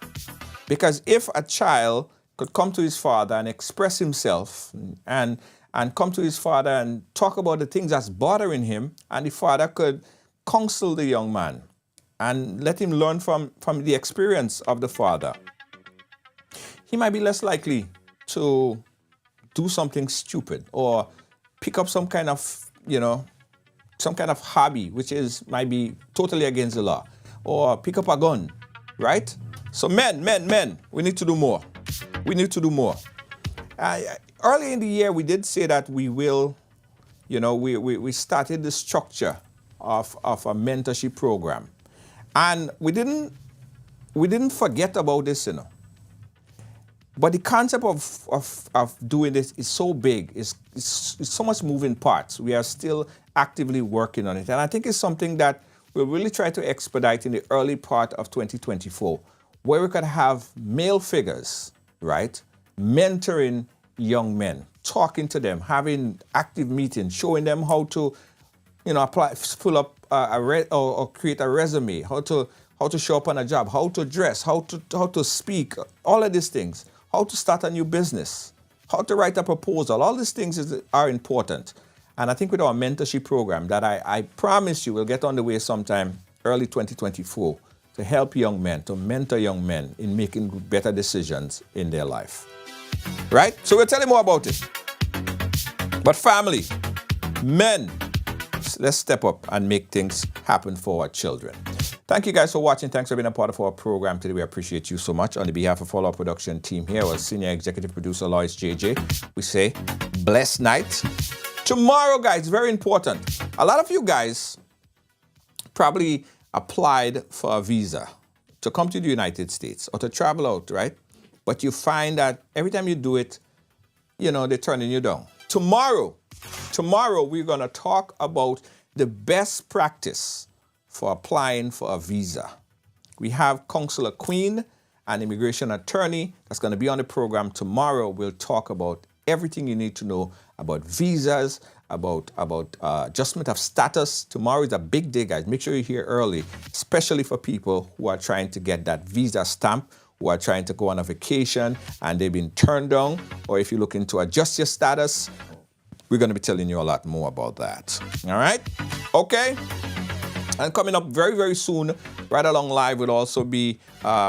Because if a child could come to his father and express himself and come to his father and talk about the things that's bothering him, and the father could counsel the young man and let him learn from the experience of the father, he might be less likely to do something stupid or pick up some kind of hobby which might be totally against the law, or pick up a gun, right? So men, we need to do more. We need to do more. Early in the year, we did say that we will, we started the structure of a mentorship program. And we didn't forget about this, But the concept of doing this is so big, it's so much moving parts. We are still actively working on it. And I think it's something that we'll really try to expedite in the early part of 2024, where we could have male figures, right, mentoring young men, talking to them, having active meetings, showing them how to, apply, fill up or create a resume, how to show up on a job, how to dress, how to speak, all of these things, how to start a new business, how to write a proposal. All these things are important. And I think with our mentorship program that I promise you will get on the way sometime early 2024 to help young men, to mentor young men in making better decisions in their life. Right? So we'll tell you more about it. But family, men, let's step up and make things happen for our children. Thank you guys for watching. Thanks for being a part of our program today. We appreciate you so much. On behalf of all our production team here, our senior executive producer, Lois JJ, we say blessed night. Tomorrow, guys, very important. A lot of you guys probably applied for a visa to come to the United States or to travel out, right? But you find that every time you do it, they're turning you down. Tomorrow, we're going to talk about the best practice for applying for a visa. We have Counselor Queen, an immigration attorney, that's going to be on the program tomorrow. We'll talk about everything you need to know about visas, about adjustment of status. Tomorrow is a big day, guys. Make sure you're here early, especially for people who are trying to get that visa stamp, who are trying to go on a vacation and they've been turned down, or if you're looking to adjust your status. We're going to be telling you a lot more about that. All right? Okay? And coming up very, very soon, right along live will also be,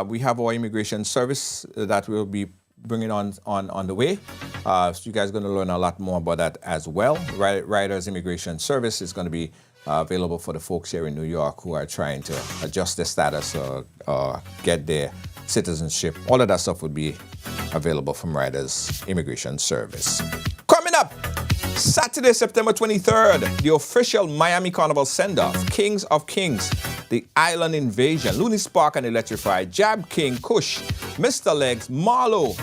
we have our immigration service that we'll be bringing on the way. So you guys are going to learn a lot more about that as well. Riders Immigration Service is going to be available for the folks here in New York who are trying to adjust their status or get their citizenship. All of that stuff would be available from Riders Immigration Service. Coming up, Saturday, September 23rd, the official Miami Carnival send-off. Kings of Kings, The Island Invasion, Looney Spark and Electrify, Jab King, Kush, Mr. Legs, Marlo,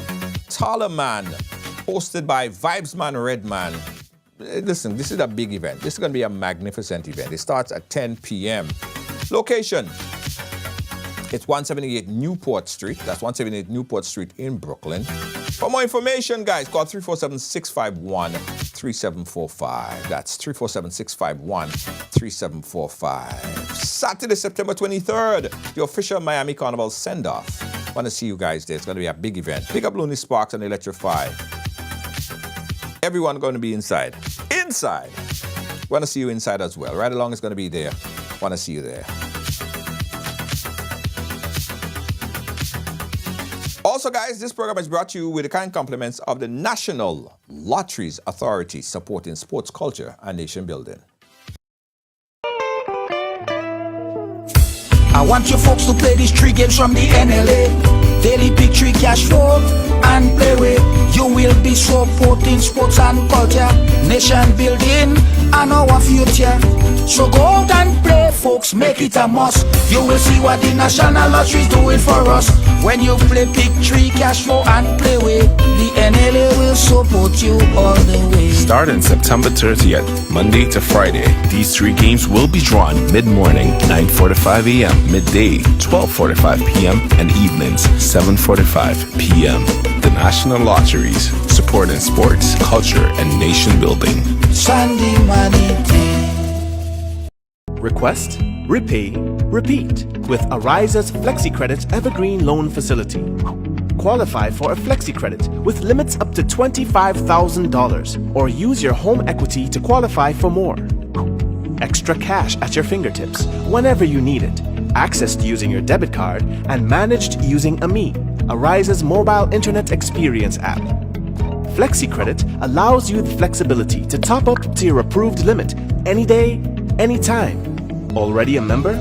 Taller-Man, hosted by Vibesman Redman. Listen, this is a big event. This is going to be a magnificent event. It starts at 10 p.m. Location, it's 178 Newport Street. That's 178 Newport Street in Brooklyn. For more information, guys, call 347-651-3745. That's 347-651-3745. Saturday, September 23rd, the official Miami Carnival send-off. Want to see you guys there. It's going to be a big event. Pick up Looney Sparks and Electrify. Everyone going to be inside. Inside! Want to see you inside as well. Right along is going to be there. Want to see you there. Also, guys, this program is brought to you with the kind compliments of the National Lotteries Authority, supporting sports culture and nation building. I want you folks to play these 3 games from the NLA. Daily Pick 3 Cash Flow and Play With. You will be supporting sports and culture, nation building and our future. So go out and play, folks, make it a must. You will see what the National Lottery is doing for us. When you play Pick 3 Cash Flow and Play With, the NLA will support you all the way. Starting September 30th, Monday to Friday, these 3 games will be drawn mid-morning, 9:45 a.m., midday, 12:45 p.m., and evenings, 7:45 p.m. The National Lotteries, supporting sports, culture, and nation building. Sunday money day. Request, repay, repeat with Ariza's FlexiCredit Evergreen Loan Facility. Qualify for a FlexiCredit with limits up to $25,000 or use your home equity to qualify for more. Extra cash at your fingertips whenever you need it, accessed using your debit card and managed using AMI, Ariza's mobile internet experience app. FlexiCredit allows you the flexibility to top up to your approved limit any day, anytime. Already a member?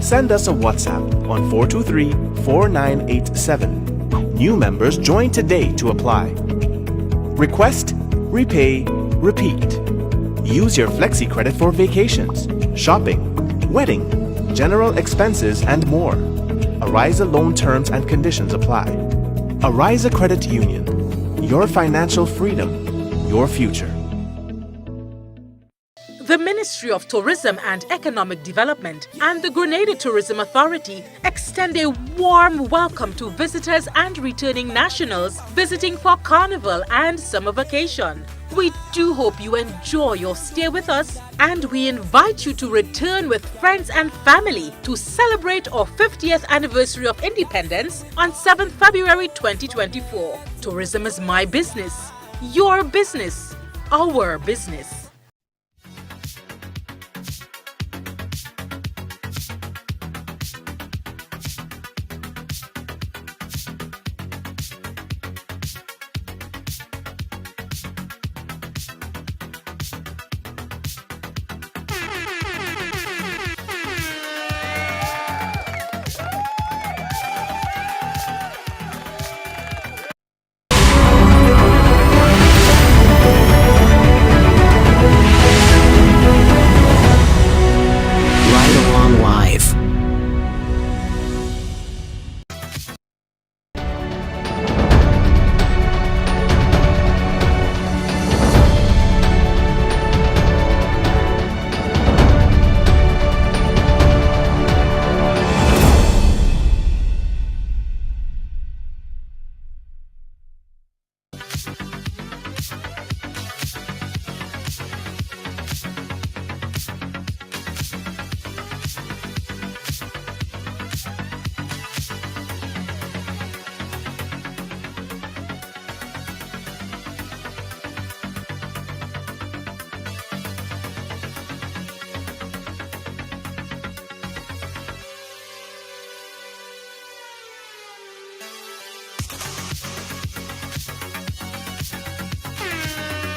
Send us a WhatsApp on 423-4987. New members join today to apply. Request, repay, repeat. Use your FlexiCredit for vacations, shopping, wedding, general expenses, and more. Ariza loan terms and conditions apply. Ariza Credit Union. Your financial freedom, your future. The Ministry of Tourism and Economic Development and the Grenada Tourism Authority extend a warm welcome to visitors and returning nationals visiting for Carnival and summer vacation. We do hope you enjoy your stay with us, and we invite you to return with friends and family to celebrate our 50th anniversary of independence on 7th February 2024. Tourism is my business, your business, our business.